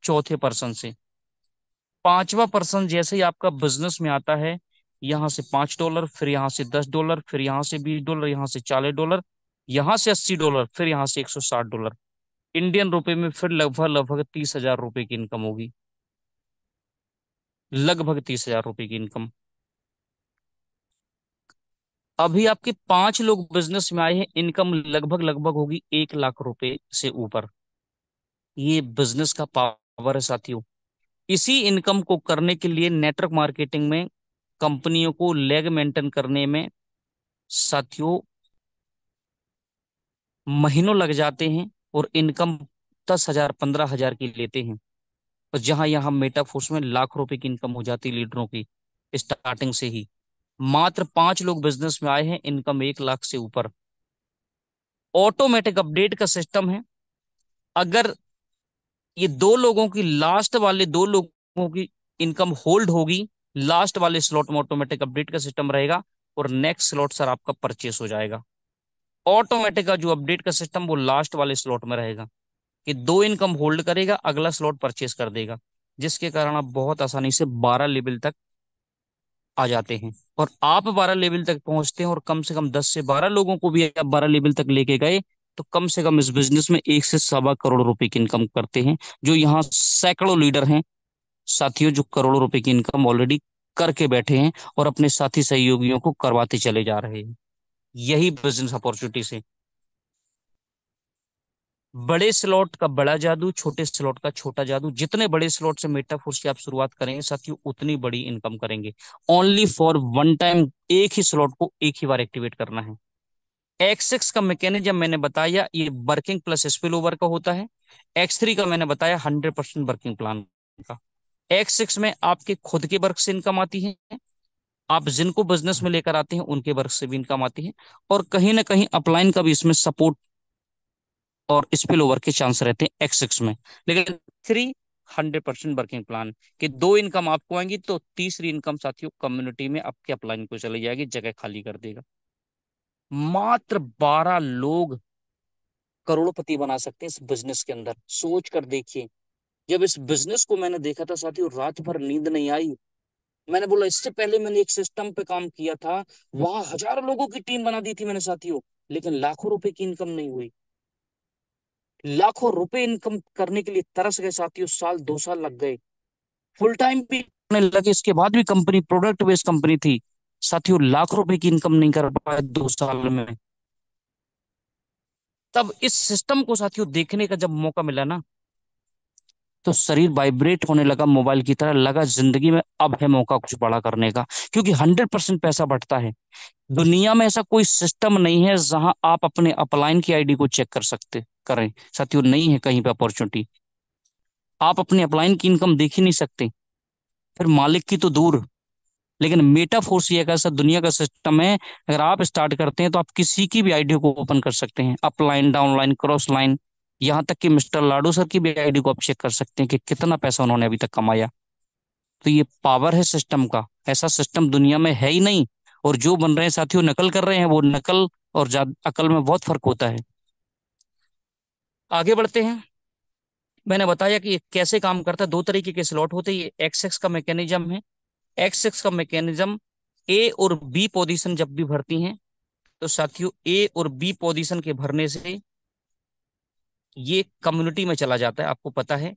B: चौथे पर्सन से। पांचवा पर्सन जैसे ही आपका बिजनेस में आता है, यहाँ से $5, फिर यहाँ से $10, फिर यहाँ से $20, यहाँ से $40, यहाँ से $80, फिर यहाँ से $160, इंडियन रुपए में फिर लगभग लगभग 30 हजार रुपए की इनकम होगी, लगभग 30 हजार रुपए की इनकम। अभी आपके 5 लोग बिजनेस में आए हैं, इनकम लगभग लगभग होगी 1 लाख रुपए से ऊपर। ये बिजनेस का पावर है साथियों। इसी इनकम को करने के लिए नेटवर्क मार्केटिंग में कंपनियों को लेग मेंटेन करने में साथियों महीनों लग जाते हैं, और इनकम 10 हजार 15 हजार की लेते हैं। और जहां यहाँ मेटाफोर्स में लाख रुपए की इनकम हो जाती है लीडरों की स्टार्टिंग से ही। मात्र 5 लोग बिजनेस में आए हैं, इनकम 1 लाख से ऊपर। ऑटोमेटिक अपडेट का सिस्टम है। अगर ये दो लोगों की, लास्ट वाले 2 लोगों की इनकम होल्ड होगी, लास्ट वाले स्लॉट में ऑटोमेटिक अपडेट का सिस्टम रहेगा, और नेक्स्ट स्लॉट सर आपका परचेस हो जाएगा। ऑटोमेटिक का जो अपडेट का सिस्टम वो लास्ट वाले स्लॉट में रहेगा, कि 2 इनकम होल्ड करेगा, अगला स्लॉट परचेस कर देगा, जिसके कारण आप बहुत आसानी से 12 लेवल तक आ जाते हैं। और आप 12 लेवल तक पहुंचते हैं, और कम से कम 10 से 12 लोगों को भी आप 12 लेवल तक लेके गए, तो कम से कम इस बिजनेस में 1 से 1.25 करोड़ रुपए की इनकम करते हैं, जो यहाँ सैकड़ों लीडर हैं साथियों, जो करोड़ों रुपए की इनकम ऑलरेडी करके बैठे हैं, और अपने साथी सहयोगियों को करवाते चले जा रहे हैं। यही बिजनेस अपॉर्चुनिटी से। बड़े स्लॉट का बड़ा जादू, छोटे स्लॉट का छोटा जादू। जितने बड़े स्लॉट से मेटाफोर्स की आप शुरुआत करेंगे साथियों, उतनी बड़ी इनकम करेंगे। ओनली फॉर वन टाइम, एक ही स्लॉट को एक ही बार एक्टिवेट करना है। X6 का मैकेनिज्म मैंने बताया, ये वर्किंग प्लस स्पिल ओवर का होता है। X3 का मैंने बताया 100% वर्किंग प्लान का। X6 में आपके खुद के वर्क से इनकम आती है, आप जिनको बिजनेस में लेकर आते हैं उनके वर्क से भी इनकम आती है, और कहीं ना कहीं अपलाइन का भी इसमें सपोर्ट और स्पिल ओवर के चांस रहते हैं X6 में। लेकिन 100% वर्किंग प्लान कि 2 इनकम आपको आएंगी, तो तीसरी इनकम साथियों कम्युनिटी में आपके अपलाइन को चली जाएगी, जगह खाली कर देगा। मात्र 12 लोग करोड़पति बना सकते हैं इस बिजनेस के अंदर। सोच कर देखिए। जब इस बिजनेस को मैंने देखा था साथियों, रात भर नींद नहीं आई। मैंने बोला, इससे पहले मैंने एक सिस्टम पे काम किया था, वहां हजारों लोगों की टीम बना दी थी मैंने साथियों, लेकिन लाखों रुपए की इनकम नहीं हुई। लाखों रुपए इनकम करने के लिए तरस गए साथियों, साल 2 साल लग गए, फुल टाइम भी करने लगे, इसके बाद भी कंपनी प्रोडक्ट बेस्ड कंपनी थी साथियों, लाख रुपए की इनकम नहीं कर पाए 2 साल में। तब इस सिस्टम को साथियों देखने का जब मौका मिला ना, तो शरीर वाइब्रेट होने लगा मोबाइल की तरह, लगा जिंदगी में अब है मौका कुछ बड़ा करने का, क्योंकि 100% पैसा बढ़ता है। दुनिया में ऐसा कोई सिस्टम नहीं है जहां आप अपने अपलाइन की आईडी को चेक कर सकते करें साथियों, नहीं है कहीं पे अपॉर्चुनिटी। आप अपने अपलाइन की इनकम देख ही नहीं सकते, फिर मालिक की तो दूर। लेकिन मेटाफोर्स ये एक ऐसा दुनिया का सिस्टम है, अगर आप स्टार्ट करते हैं तो आप किसी की भी आईडी को ओपन कर सकते हैं, अपलाइन, डाउनलाइन, क्रॉस लाइन, यहाँ तक कि मिस्टर लाडू सर की भी आईडी को आप चेक कर सकते हैं कि कितना पैसा उन्होंने अभी तक कमाया। तो ये पावर है सिस्टम का, ऐसा सिस्टम दुनिया में है ही नहीं। और जो बन रहे हैं साथियों नकल कर रहे हैं, वो नकल और अकल में बहुत फर्क होता है। आगे बढ़ते हैं। मैंने बताया कि ये कैसे काम करता है। 2 तरीके के स्लॉट होते हैं, ये X6 का मैकेनिज्म है। X6 का मैकेनिज्म, ए और बी पोजीशन जब भी भरती हैं, तो साथियों ए और बी पोजीशन के भरने से ये कम्युनिटी में चला जाता है। आपको पता है,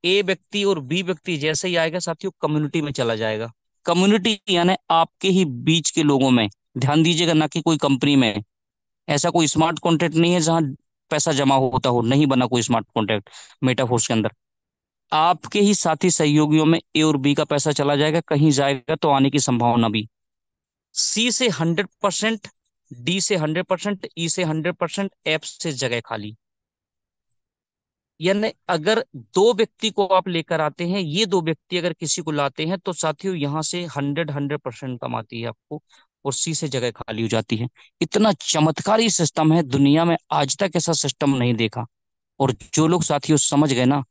B: ए व्यक्ति और बी व्यक्ति जैसे ही आएगा साथियों, कम्युनिटी में चला जाएगा। कम्युनिटी यानी आपके ही बीच के लोगों में, ध्यान दीजिएगा, ना कि कोई कंपनी में। ऐसा कोई स्मार्ट कॉन्ट्रैक्ट नहीं है जहां पैसा जमा होता हो, नहीं बना कोई स्मार्ट कॉन्ट्रैक्ट मेटाफोर्स के अंदर। आपके ही साथी सहयोगियों में ए और बी का पैसा चला जाएगा, कहीं जाएगा तो आने की संभावना भी। सी से 100%, डी से 100%, ई से 100%, एफ से जगह खाली। यानी अगर दो व्यक्ति को आप लेकर आते हैं, ये दो व्यक्ति अगर किसी को लाते हैं, तो साथियों यहां से 100% कमाती है आपको, और सी से जगह खाली हो जाती है। इतना चमत्कारी सिस्टम है, दुनिया में आज तक ऐसा सिस्टम नहीं देखा। और जो लोग साथियों समझ गए ना,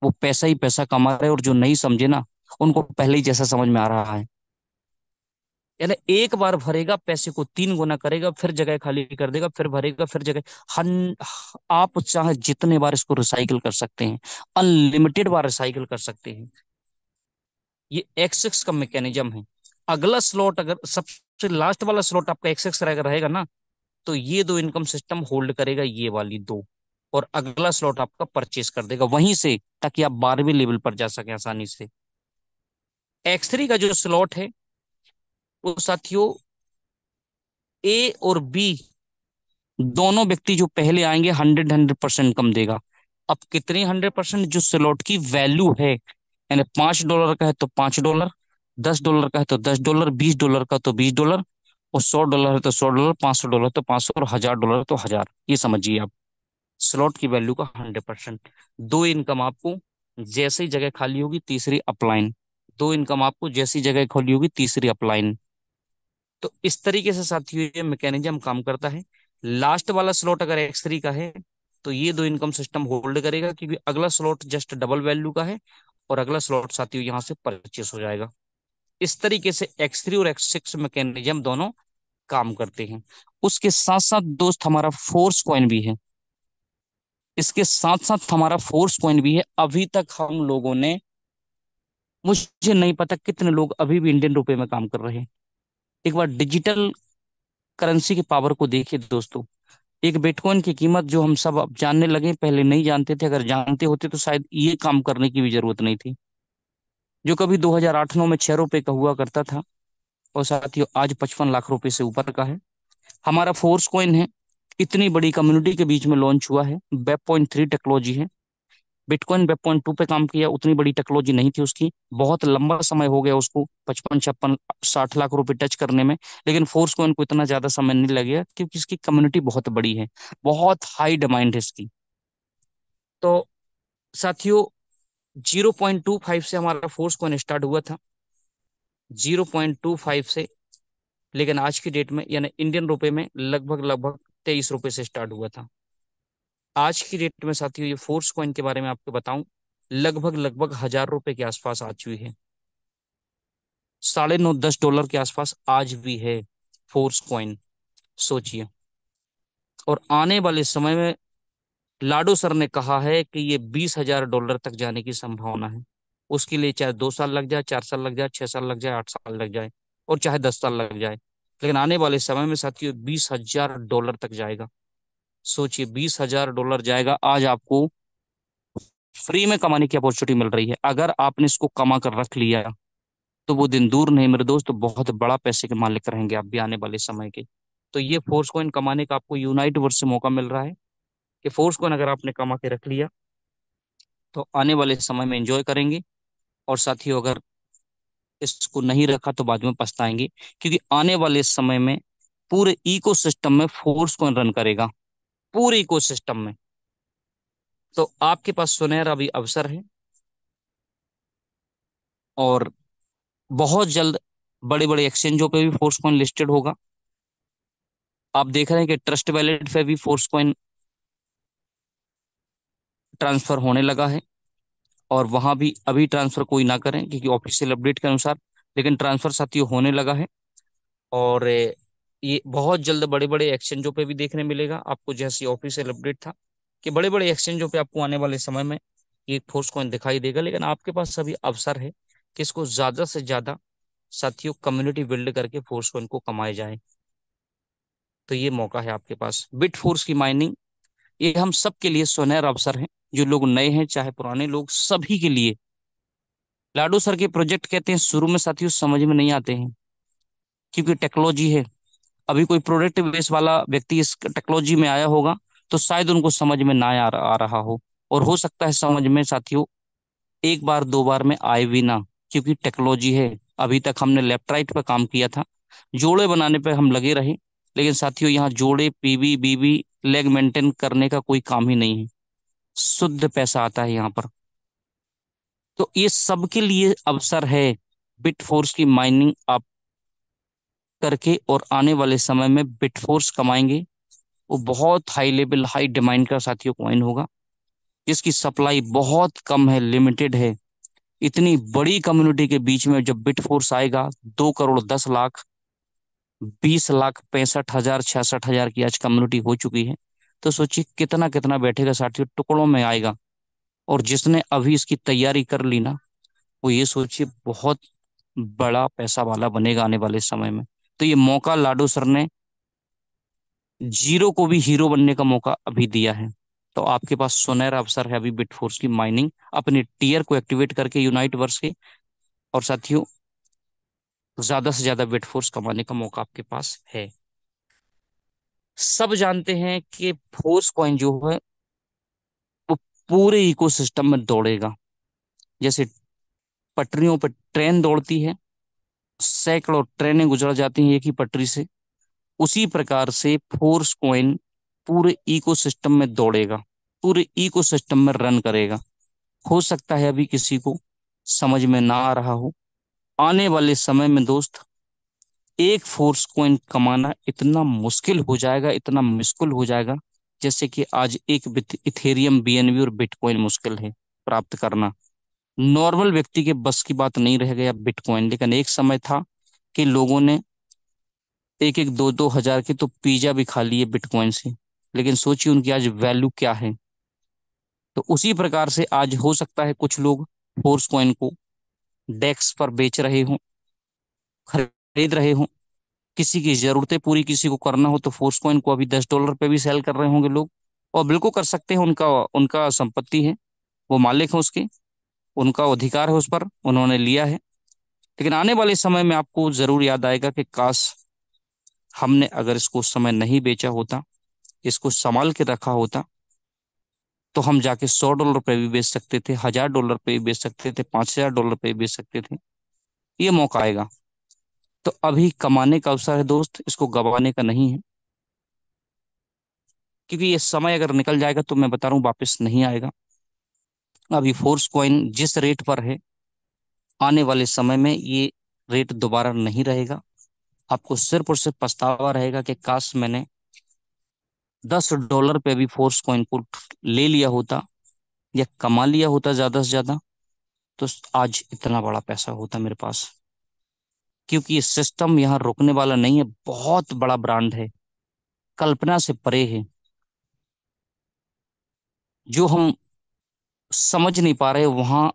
B: वो पैसा ही पैसा कमा रहे हैं, और जो नहीं समझे ना, उनको पहले ही जैसा समझ में आ रहा है। यानी एक बार भरेगा, पैसे को 3 गुना करेगा, फिर जगह खाली कर देगा, फिर भरेगा, फिर जगह। हन आप चाहे जितने बार इसको रिसाइकिल कर सकते हैं, अनलिमिटेड बार रिसाइकिल कर सकते हैं। ये एक्स का मैकेनिज्म है। अगला स्लॉट, अगर सबसे लास्ट वाला स्लॉट आपका एक्स रहेगा ना, तो ये दो इनकम सिस्टम होल्ड करेगा, ये वाली दो, और अगला स्लॉट आपका परचेस कर देगा वहीं से, ताकि आप 12वें लेवल पर जा सके आसानी से। X3 का जो स्लॉट है, वो साथियों ए और बी दोनों व्यक्ति जो पहले आएंगे, 100% इनकम देगा। अब कितनी 100%? जो स्लॉट की वैल्यू है, यानी $5 का है तो $5, $10 का है तो $10, $20 का तो $20, और $100 है तो $100, $500 तो 500, और $1000 तो 1000। ये समझिए आप, स्लॉट की वैल्यू का 100%। दो इनकम आपको जैसे ही जगह खाली होगी, तीसरी अपलाइन। दो इनकम आपको जैसी जगह खाली होगी, तीसरी अपलाइन। तो इस तरीके से साथियों ये मैकेनिज्म काम करता है। लास्ट वाला स्लॉट अगर X3 का है, तो ये दो इनकम सिस्टम होल्ड करेगा, क्योंकि अगला स्लॉट जस्ट डबल वैल्यू का है, और अगला स्लॉट साथियों यहां से परचेस हो जाएगा। इस तरीके से X3 और X6 मैकेनिज्म दोनों काम करते हैं। उसके साथ साथ दोस्त हमारा फोर्स कॉइन भी है। इसके साथ साथ हमारा फोर्स कॉइन भी है। अभी तक हम लोगों ने, मुझे नहीं पता कितने लोग अभी भी इंडियन रुपए में काम कर रहे हैं। एक बार डिजिटल करेंसी की पावर को देखिए दोस्तों। एक बिटकॉइन की कीमत जो हम सब अब जानने लगे, पहले नहीं जानते थे। अगर जानते होते तो शायद ये काम करने की भी जरूरत नहीं थी। जो कभी 2008-9 में ₹6 का हुआ करता था, और साथियों आज 55 लाख से ऊपर का है। हमारा फोर्स कॉइन है, इतनी बड़ी कम्युनिटी के बीच में लॉन्च हुआ है। वेब.3 टेक्नोलॉजी है। बिटकॉइन वेब.2 पे काम किया, उतनी बड़ी टेक्नोलॉजी नहीं थी उसकी। बहुत लंबा समय हो गया उसको 55, 56, 60 लाख टच करने में। लेकिन फोर्स कॉइन को इतना ज्यादा समय नहीं लगेगा, क्योंकि इसकी कम्युनिटी बहुत बड़ी है, बहुत हाई डिमांड है इसकी। तो साथियों 0.25 से हमारा फोर्स कॉइन स्टार्ट हुआ था, 0.25 से। लेकिन आज की डेट में, यानी इंडियन रुपए में, लगभग लगभग ₹23 से स्टार्ट हुआ था। आज की डेट में साथियों ये फोर्स कॉइन के बारे में आपको बताऊं, लगभग लगभग ₹1000 के आसपास आ चुकी है। 9.5 $10 के आसपास आज भी है फोर्स कॉइन, सोचिए। और आने वाले समय में लाडो सर ने कहा है कि ये $20,000 तक जाने की संभावना है। उसके लिए चाहे 2 साल लग जाए, 4 साल लग जाए, 6 साल लग जाए, 8 साल लग जाए, और चाहे 10 साल लग जाए, लेकिन आने वाले समय में साथियों $20,000 तक जाएगा। सोचिए, $20,000 जाएगा। आज आपको फ्री में कमाने की अपॉर्चुनिटी मिल रही है। अगर आपने इसको कमा कर रख लिया, तो वो दिन दूर नहीं मेरे दोस्त, तो बहुत बड़ा पैसे के मालिक रहेंगे आप भी आने वाले समय के। तो ये फोर्स कॉइन कमाने का आपको यूनाइट वर्स से मौका मिल रहा है, कि फोर्स कॉइन अगर आपने कमा के रख लिया, तो आने वाले समय में एंजॉय करेंगे। और साथियों अगर इसको नहीं रखा तो बाद में पछताएंगे, क्योंकि आने वाले समय में पूरे इकोसिस्टम में फोर्स कॉइन रन करेगा, पूरे इकोसिस्टम में। तो आपके पास सुनहरा अभी अवसर है, और बहुत जल्द बड़े बड़े एक्सचेंजों पे भी फोर्स कॉइन लिस्टेड होगा। आप देख रहे हैं कि ट्रस्ट वैलेट पे भी फोर्स कॉइन ट्रांसफर होने लगा है। और वहां भी अभी ट्रांसफर कोई ना करें, क्योंकि ऑफिशियल अपडेट के अनुसार, लेकिन ट्रांसफर साथियों होने लगा है। और ये बहुत जल्द बड़े बड़े एक्सचेंजों पे भी देखने मिलेगा आपको, जैसी ऑफिशियल अपडेट था कि बड़े बड़े एक्सचेंजों पे आपको आने वाले समय में ये फोर्स कॉइन दिखाई देगा। लेकिन आपके पास अभी अवसर है कि इसको ज्यादा से ज्यादा साथियों कम्युनिटी बिल्ड करके फोर्स कॉइन को कमाए जाए। तो ये मौका है आपके पास, बिट फोर्स की माइनिंग। ये हम सब के लिए सुनहरा अवसर है, जो लोग नए हैं चाहे पुराने लोग, सभी के लिए। लाडो सर के प्रोजेक्ट कहते हैं शुरू में साथियों समझ में नहीं आते हैं, क्योंकि टेक्नोलॉजी है, अभी कोई प्रोडक्ट बेस वाला व्यक्ति इस टेक्नोलॉजी में आया होगा तो शायद उनको समझ में ना आ रहा हो, और हो सकता है समझ में साथियों एक बार दो बार में आए भी ना, क्योंकि टेक्नोलॉजी है। अभी तक हमने लेफ्ट राइट पे काम किया था, जोड़े बनाने पे हम लगे रहे, लेकिन साथियों यहाँ जोड़े पीबी बीबी लेग मेंटेन करने का कोई काम ही नहीं है, शुद्ध पैसा आता है यहाँ पर। तो ये सबके लिए अवसर है, बिटफोर्स की माइनिंग आप करके और आने वाले समय में बिटफोर्स कमाएंगे। वो बहुत हाई लेवल हाई डिमांड का साथियों कॉइन होगा, जिसकी सप्लाई बहुत कम है, लिमिटेड है। इतनी बड़ी कम्युनिटी के बीच में जब बिटफोर्स आएगा, 2 करोड़ 10 लाख, 20 लाख 65 हजार 66 हजार की आज कम्युनिटी हो चुकी है, तो सोचिए कितना कितना बैठेगा साथियों, टुकड़ों में आएगा। और जिसने अभी इसकी तैयारी कर ली ना, वो ये सोचिए बहुत बड़ा पैसा वाला बनेगा आने वाले समय में। तो ये मौका लाडो सर ने जीरो को भी हीरो बनने का मौका अभी दिया है। तो आपके पास सुनहरा अवसर है अभी बिटफोर्स की माइनिंग अपने टीयर को एक्टिवेट करके यूनाइट वर्स के, और साथियों ज्यादा से ज्यादा बिटफोर्स कमाने का मौका आपके पास है। सब जानते हैं कि फोर्स कॉइन जो है वो पूरे इकोसिस्टम में दौड़ेगा। जैसे पटरियों पर ट्रेन दौड़ती है, सैकड़ों ट्रेनें गुजर जाती हैं एक ही पटरी से, उसी प्रकार से फोर्स कॉइन पूरे इकोसिस्टम में दौड़ेगा, पूरे इकोसिस्टम में रन करेगा। हो सकता है अभी किसी को समझ में ना आ रहा हो, आने वाले समय में दोस्त एक फोर्स कॉइन कमाना इतना मुश्किल हो जाएगा, इतना मुश्किल हो जाएगा, जैसे कि आज एक इथेरियम बीएनबी और बिटकॉइन मुश्किल है प्राप्त करना। नॉर्मल व्यक्ति के बस की बात नहीं रह गया बिटकॉइन। लेकिन एक समय था कि लोगों ने एक एक दो दो हजार के तो पिज्जा भी खा लिए बिटकॉइन से, लेकिन सोचिए उनकी आज वैल्यू क्या है। तो उसी प्रकार से आज हो सकता है कुछ लोग फोर्स कॉइन को डेक्स पर बेच रहे हों, खरीद रहे हों, किसी की जरूरतें पूरी किसी को करना हो तो फोर्स कॉइन को अभी $10 पे भी सेल कर रहे होंगे लोग। और बिल्कुल कर सकते हैं, उनका उनका संपत्ति है, वो मालिक है उसके, उनका अधिकार है उस पर, उन्होंने लिया है। लेकिन आने वाले समय में आपको जरूर याद आएगा कि काश हमने अगर इसको उस समय नहीं बेचा होता, इसको संभाल के रखा होता, तो हम जाके $100 पे भी बेच सकते थे, $1000 पे भी बेच सकते थे, $5000 पे भी बेच सकते थे। ये मौका आएगा। तो अभी कमाने का अवसर है दोस्त, इसको गंवाने का नहीं है, क्योंकि ये समय अगर निकल जाएगा तो मैं बता रहा हूँ वापस नहीं आएगा। अभी फोर्स कॉइन जिस रेट पर है, आने वाले समय में ये रेट दोबारा नहीं रहेगा। आपको सिर्फ और सिर्फ पछतावा रहेगा कि काश मैंने $10 पे भी फोर्स कॉइन को ले लिया होता या कमा लिया होता ज्यादा से ज्यादा, तो आज इतना बड़ा पैसा होता मेरे पास। क्योंकि ये सिस्टम यहाँ रुकने वाला नहीं है, बहुत बड़ा ब्रांड है, कल्पना से परे है, जो हम समझ नहीं पा रहे वहां।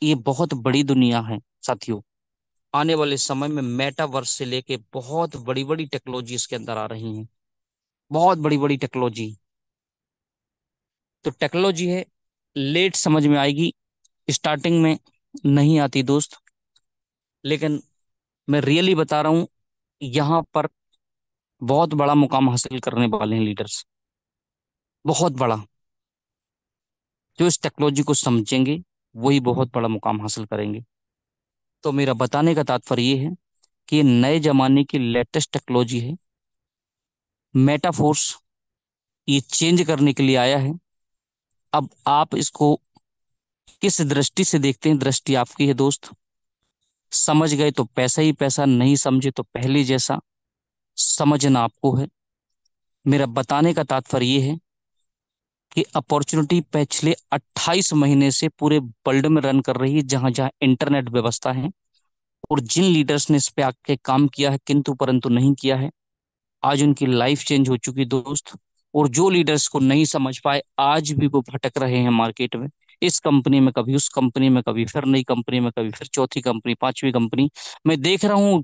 B: ये बहुत बड़ी दुनिया है साथियों। आने वाले समय में मेटावर्स से लेके बहुत बड़ी बड़ी टेक्नोलॉजी इसके अंदर आ रही हैं, बहुत बड़ी बड़ी टेक्नोलॉजी। तो टेक्नोलॉजी है, लेट समझ में आएगी, स्टार्टिंग में नहीं आती दोस्त। लेकिन मैं रियली बता रहा हूँ, यहाँ पर बहुत बड़ा मुकाम हासिल करने वाले हैं लीडर्स, बहुत बड़ा। जो इस टेक्नोलॉजी को समझेंगे वही बहुत बड़ा मुकाम हासिल करेंगे। तो मेरा बताने का तात्पर्य ये है कि ये नए जमाने की लेटेस्ट टेक्नोलॉजी है, मेटाफोर्स, ये चेंज करने के लिए आया है। अब आप इसको किस दृष्टि से देखते हैं, दृष्टि आपकी है दोस्त। समझ गए तो पैसा ही पैसा, नहीं समझे तो पहले जैसा समझना आपको है। मेरा बताने का तात्पर्य ये है कि अपॉर्चुनिटी पिछले 28 महीने से पूरे वर्ल्ड में रन कर रही है, जहां जहां इंटरनेट व्यवस्था है। और जिन लीडर्स ने इस पे आके काम किया है किंतु परंतु नहीं किया है, आज उनकी लाइफ चेंज हो चुकी दोस्त। और जो लीडर्स को नहीं समझ पाए, आज भी वो भटक रहे हैं मार्केट में, इस कंपनी में कभी उस कंपनी में, कभी फिर नई कंपनी में, कभी फिर चौथी कंपनी पांचवी कंपनी। मैं देख रहा हूँ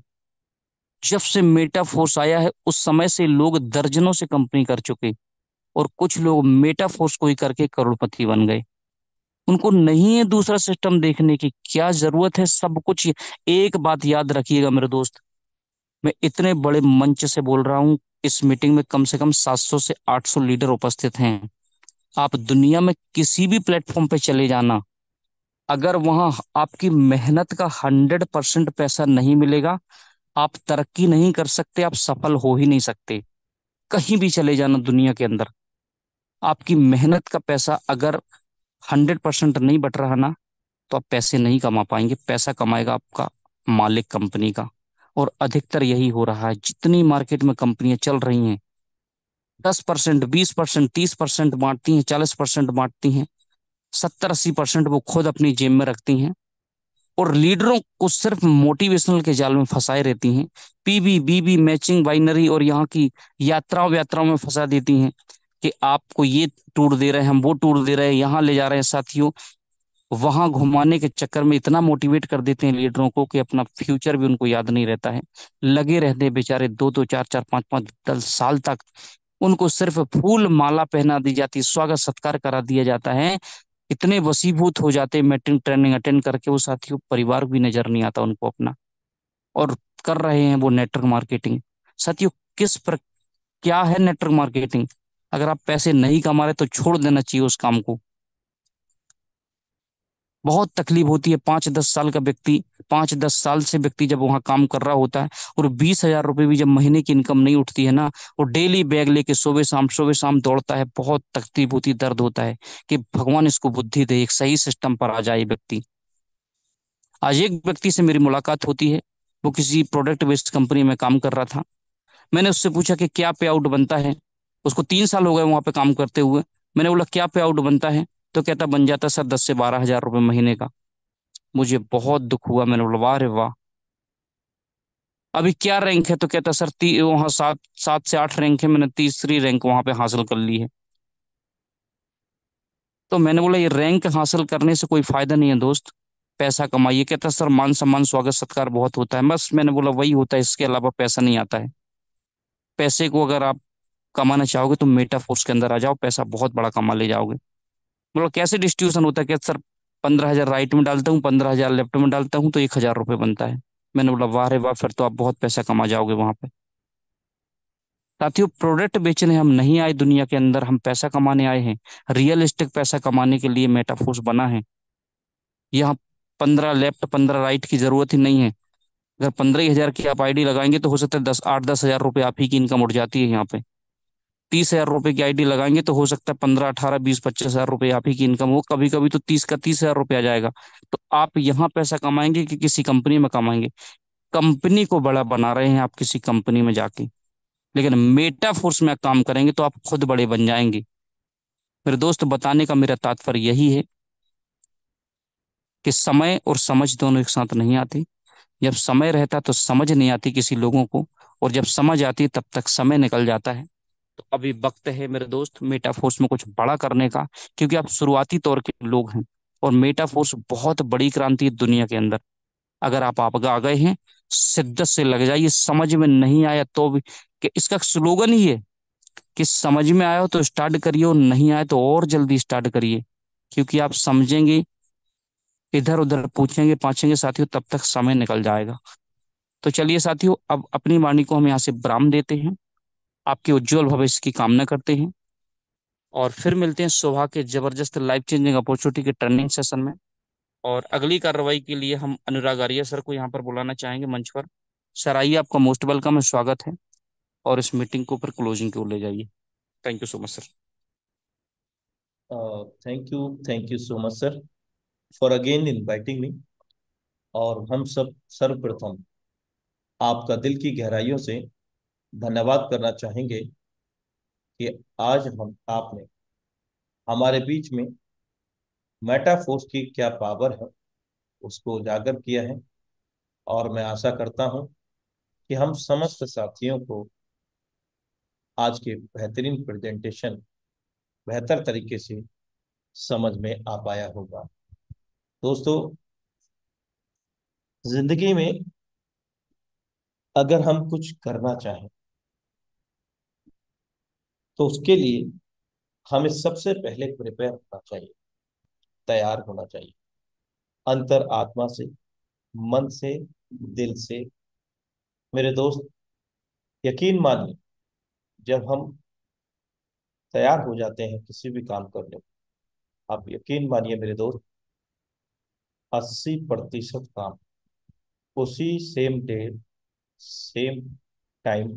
B: जब से मेटा फोर्स आया है उस समय से लोग दर्जनों से कंपनी कर चुके, और कुछ लोग मेटा फोर्स को ही करके करोड़पति बन गए। उनको नहीं है दूसरा सिस्टम देखने की क्या जरूरत है, सब कुछ। एक बात याद रखिएगा मेरे दोस्त, मैं इतने बड़े मंच से बोल रहा हूँ, इस मीटिंग में कम से कम 700 से 800 लीडर उपस्थित हैं। आप दुनिया में किसी भी प्लेटफॉर्म पे चले जाना, अगर वहां आपकी मेहनत का 100% पैसा नहीं मिलेगा, आप तरक्की नहीं कर सकते, आप सफल हो ही नहीं सकते। कहीं भी चले जाना दुनिया के अंदर, आपकी मेहनत का पैसा अगर 100% नहीं बट रहा ना, तो आप पैसे नहीं कमा पाएंगे। पैसा कमाएगा आपका मालिक, कंपनी का। और अधिकतर यही हो रहा है, जितनी मार्केट में कंपनियां चल रही हैं, 10%, 20%, 30% बांटती हैं, 40% बांटती हैं, 70-80% वो खुद अपनी जेब में रखती हैं, और लीडरों को सिर्फ मोटिवेशनल के जाल में फंसाए रहती हैं। पीबी बीबी मैचिंग बाइनरी और यहाँ की यात्राओं यात्राओं में फंसा देती हैं कि आपको ये टूर दे रहे हैं, हम वो टूर दे रहे हैं, यहाँ ले जा रहे हैं साथियों। वहां घुमाने के चक्कर में इतना मोटिवेट कर देते हैं लीडरों को कि अपना फ्यूचर भी उनको याद नहीं रहता है। लगे रहते हैं बेचारे 2-2, 4-4, 5-5, 10 साल तक। उनको सिर्फ फूल माला पहना दी जाती है, स्वागत सत्कार करा दिया जाता है। इतने वसीभूत हो जाते हैं मीटिंग ट्रेनिंग अटेंड करके, वो साथियों परिवार भी नजर नहीं आता उनको अपना। और कर रहे हैं वो नेटवर्क मार्केटिंग। साथियों, किस पर क्या है नेटवर्क मार्केटिंग? अगर आप पैसे नहीं कमा रहे तो छोड़ देना चाहिए उस काम को। बहुत तकलीफ होती है। 5-10 साल का व्यक्ति, 5-10 साल से व्यक्ति जब वहां काम कर रहा होता है, और 20,000 रुपये भी जब महीने की इनकम नहीं उठती है ना, वो डेली बैग लेके सुबह शाम दौड़ता है। बहुत तकलीफ होती, दर्द होता है कि भगवान इसको बुद्धि दे, एक सही सिस्टम पर आ जाए व्यक्ति। आज एक व्यक्ति से मेरी मुलाकात होती है, वो किसी प्रोडक्ट बेस्ड कंपनी में काम कर रहा था। मैंने उससे पूछा कि क्या पे आउट बनता है। उसको 3 साल हो गए वहां पे काम करते हुए। मैंने बोला क्या पे आउट बनता है, तो कहता बन जाता सर 10 से 12 हजार रुपये महीने का। मुझे बहुत दुख हुआ। मैंने बोला वाह रे वाह। अभी क्या रैंक है, तो कहता सर वहाँ 7 7 से 8 रैंक है, मैंने तीसरी रैंक वहां पे हासिल कर ली है। तो मैंने बोला ये रैंक हासिल करने से कोई फायदा नहीं है दोस्त, पैसा कमाइए। कहता सर मान सम्मान स्वागत सत्कार बहुत होता है, बस। मैंने बोला वही होता है, इसके अलावा पैसा नहीं आता है। पैसे को अगर आप कमाना चाहोगे तो मेटा फोर्स के अंदर आ जाओ, पैसा बहुत बड़ा कमा ले जाओगे। बोला कैसे डिस्ट्रीब्यूशन होता है? क्या सर 15,000 राइट में डालता हूँ, 15,000 लेफ्ट में डालता हूँ, तो 1,000 रुपये बनता है। मैंने बोला वाह रे वाह, फिर तो आप बहुत पैसा कमा जाओगे वहां पे। साथियों, प्रोडक्ट बेचने हम नहीं आए दुनिया के अंदर, हम पैसा कमाने आए हैं। रियलिस्टिक पैसा कमाने के लिए मेटाफोर्स बना है। यहाँ 15 लेफ्ट 15 राइट की जरूरत ही नहीं है। अगर 15 ही हजार की आप आईडी लगाएंगे तो हो सकता है 10, 8, 10 हजार रुपये आप ही की इनकम उठ जाती है यहाँ पे। 30,000 रुपये की आईडी लगाएंगे तो हो सकता है 15, 18, 20, 25 हजार रुपये आप ही की इनकम हो। कभी कभी तो 30 का 30 हजार रुपये आ जाएगा। तो आप यहाँ पैसा कमाएंगे कि किसी कंपनी में कमाएंगे? कंपनी को बड़ा बना रहे हैं आप किसी कंपनी में जाके। लेकिन मेटा फोर्स में काम करेंगे तो आप खुद बड़े बन जाएंगे। मेरे दोस्त, बताने का मेरा तात्पर्य यही है कि समय और समझ दोनों एक साथ नहीं आते। जब समय रहता तो समझ नहीं आती किसी लोगों को, और जब समझ आती तब तक समय निकल जाता है। तो अभी वक्त है मेरे दोस्त मेटाफोर्स में कुछ बड़ा करने का, क्योंकि आप शुरुआती तौर के लोग हैं। और मेटाफोर्स बहुत बड़ी क्रांति है दुनिया के अंदर। अगर आप आ गए हैं, शिद्दत से लग जाइए। समझ में नहीं आया तो भी, कि इसका स्लोगन ही है कि समझ में आया हो तो स्टार्ट करिए, और नहीं आया तो और जल्दी स्टार्ट करिए। क्योंकि आप समझेंगे, इधर उधर पूछेंगे पाछेंगे साथियों, तब तक समय निकल जाएगा। तो चलिए साथियों, अब अपनी वाणी को हम यहाँ से विराम देते हैं। आपके उज्जवल भविष्य की कामना करते हैं, और फिर मिलते हैं सुबह के जबरदस्त लाइफ चेंजिंग अपॉर्चुनिटी के ट्रेनिंग सेशन में। और अगली कार्रवाई के लिए हम अनुराग आर्या सर को यहाँ पर बुलाना चाहेंगे मंच पर। सर आइए, आपका मोस्ट वेलकम है, स्वागत है। और इस मीटिंग को फिर क्लोजिंग की ओर ले जाइए। Thank you so much sir.
A: Thank you so much sir for again inviting me. और हम सब सर्वप्रथम आपका दिल की गहराइयों से धन्यवाद करना चाहेंगे कि आज हम आपने हमारे बीच में मेटाफोर्स की क्या पावर है उसको उजागर किया है। और मैं आशा करता हूं कि हम समस्त साथियों को आज के बेहतरीन प्रेजेंटेशन बेहतर तरीके से समझ में आ पाया होगा। दोस्तों, जिंदगी में अगर हम कुछ करना चाहें तो उसके लिए हमें सबसे पहले प्रिपेयर होना चाहिए, तैयार होना चाहिए, अंतर आत्मा से, मन से, दिल से, मेरे दोस्त, यकीन मानिए, जब हम तैयार हो जाते हैं किसी भी काम करने, आप यकीन मानिए मेरे दोस्त, 80% काम उसी सेम डे, सेम टाइम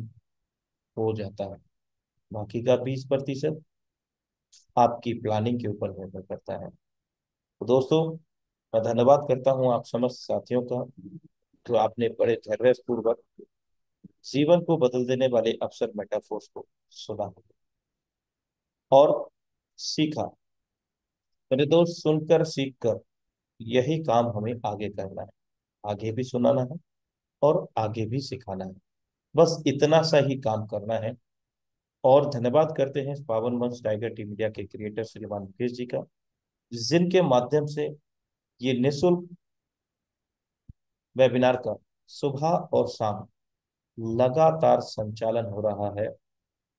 A: हो जाता है। बाकी का 20% आपकी प्लानिंग के ऊपर निर्भर करता है। तो दोस्तों, मैं धन्यवाद करता हूं आप समस्त साथियों का, जो आपने बड़े धैर्य पूर्वक जीवन को बदल देने वाले अवसर मेटाफोर्स को सुना और सीखा। मेरे दोस्त, सुनकर सीखकर यही काम हमें आगे करना है, आगे भी सुनाना है और आगे भी सिखाना है। बस इतना सा ही काम करना है। और धन्यवाद करते हैं इस पावन मंच टाइगर टी मीडिया के क्रिएटर श्रीमान मुकेश जी का, जिनके माध्यम से ये निःशुल्क वेबिनार का सुबह और शाम लगातार संचालन हो रहा है,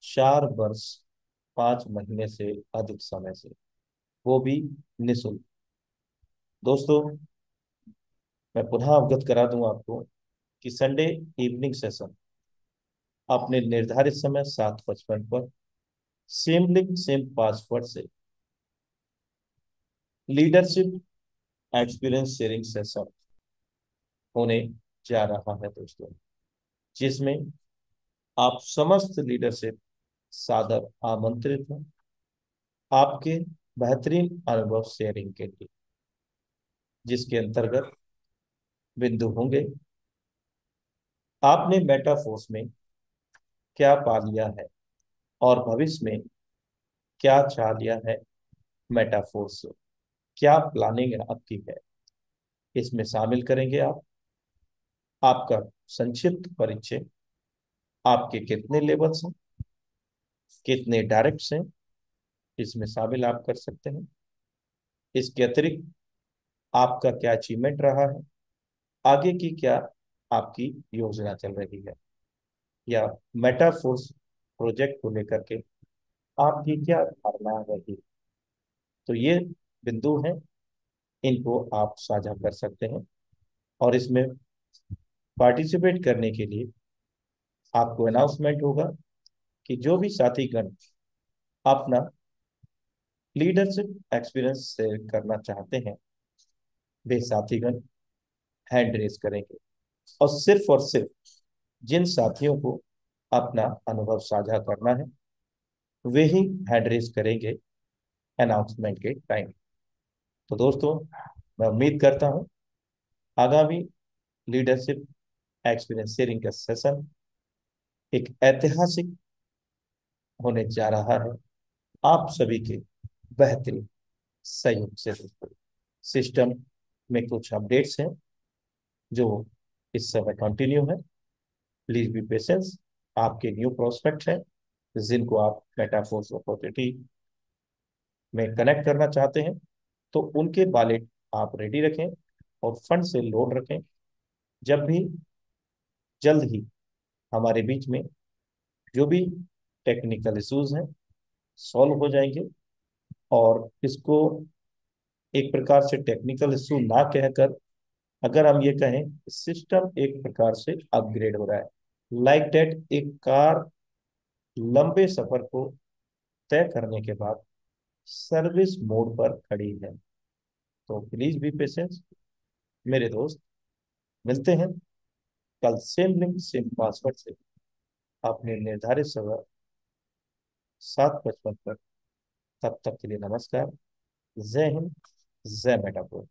A: 4 वर्ष 5 महीने से अधिक समय से, वो भी निःशुल्क। दोस्तों, मैं पुनः अवगत करा दूं आपको कि संडे इवनिंग सेशन अपने निर्धारित समय 7:55 पर सेम लिंक सेम पासवर्ड से लीडरशिप एक्सपीरियंस शेयरिंग सेशन होने जा रहा है दोस्तों, जिसमें आप समस्त लीडरशिप सादर आमंत्रित हैं आपके बेहतरीन अनुभव शेयरिंग के लिए, जिसके अंतर्गत बिंदु होंगे आपने मेटाफोर्स में क्या पा लिया है और भविष्य में क्या चाह लिया है मेटाफोर्स से, क्या प्लानिंग आपकी है। इसमें शामिल करेंगे आप आपका संक्षिप्त परिचय, आपके कितने लेवल्स हैं, कितने डायरेक्ट्स हैं, इसमें शामिल आप कर सकते हैं। इसके अतिरिक्त आपका क्या अचीवमेंट रहा है, आगे की क्या आपकी योजना चल रही है, या मेटाफोर्स प्रोजेक्ट को लेकर के आपकी क्या धारणा रही। तो ये बिंदु हैं, इनको आप साझा कर सकते हैं। और इसमें पार्टिसिपेट करने के लिए आपको अनाउंसमेंट होगा कि जो भी साथीगण अपना लीडरशिप एक्सपीरियंस शेयर करना चाहते हैं, वे साथीगण हैंड रेस करेंगे। और सिर्फ जिन साथियों को अपना अनुभव साझा करना है, वे ही हैंड रेस करेंगे अनाउंसमेंट के टाइम। तो दोस्तों, मैं उम्मीद करता हूं आगामी लीडरशिप एक्सपीरियंस शेयरिंग का सेशन एक ऐतिहासिक होने जा रहा है, आप सभी के बेहतरीन सहयोग से। सिस्टम में कुछ अपडेट्स हैं जो इस समय कंटिन्यू है। Please be patience. आपके न्यू प्रोस्पेक्ट हैं जिनको आप मेटाफोर्स अपॉर्चुनिटी में कनेक्ट करना चाहते हैं, तो उनके वॉलेट आप रेडी रखें और फंड से लोड रखें। जब भी जल्द ही हमारे बीच में जो भी टेक्निकल इश्यूज हैं सॉल्व हो जाएंगे। और इसको एक प्रकार से टेक्निकल इश्यू ना कहकर, अगर हम ये कहें, सिस्टम एक प्रकार से अपग्रेड हो रहा है। लाइक दैट, एक कार लंबे सफर को तय करने के बाद सर्विस मोड पर खड़ी है। तो प्लीज बी पेशेंस मेरे दोस्त। मिलते हैं कल सेम लिंक सेम पासवर्ड से अपने निर्धारित समय 7:55 पर। तब तक के लिए नमस्कार। जय हिंद, जय मेटापुर।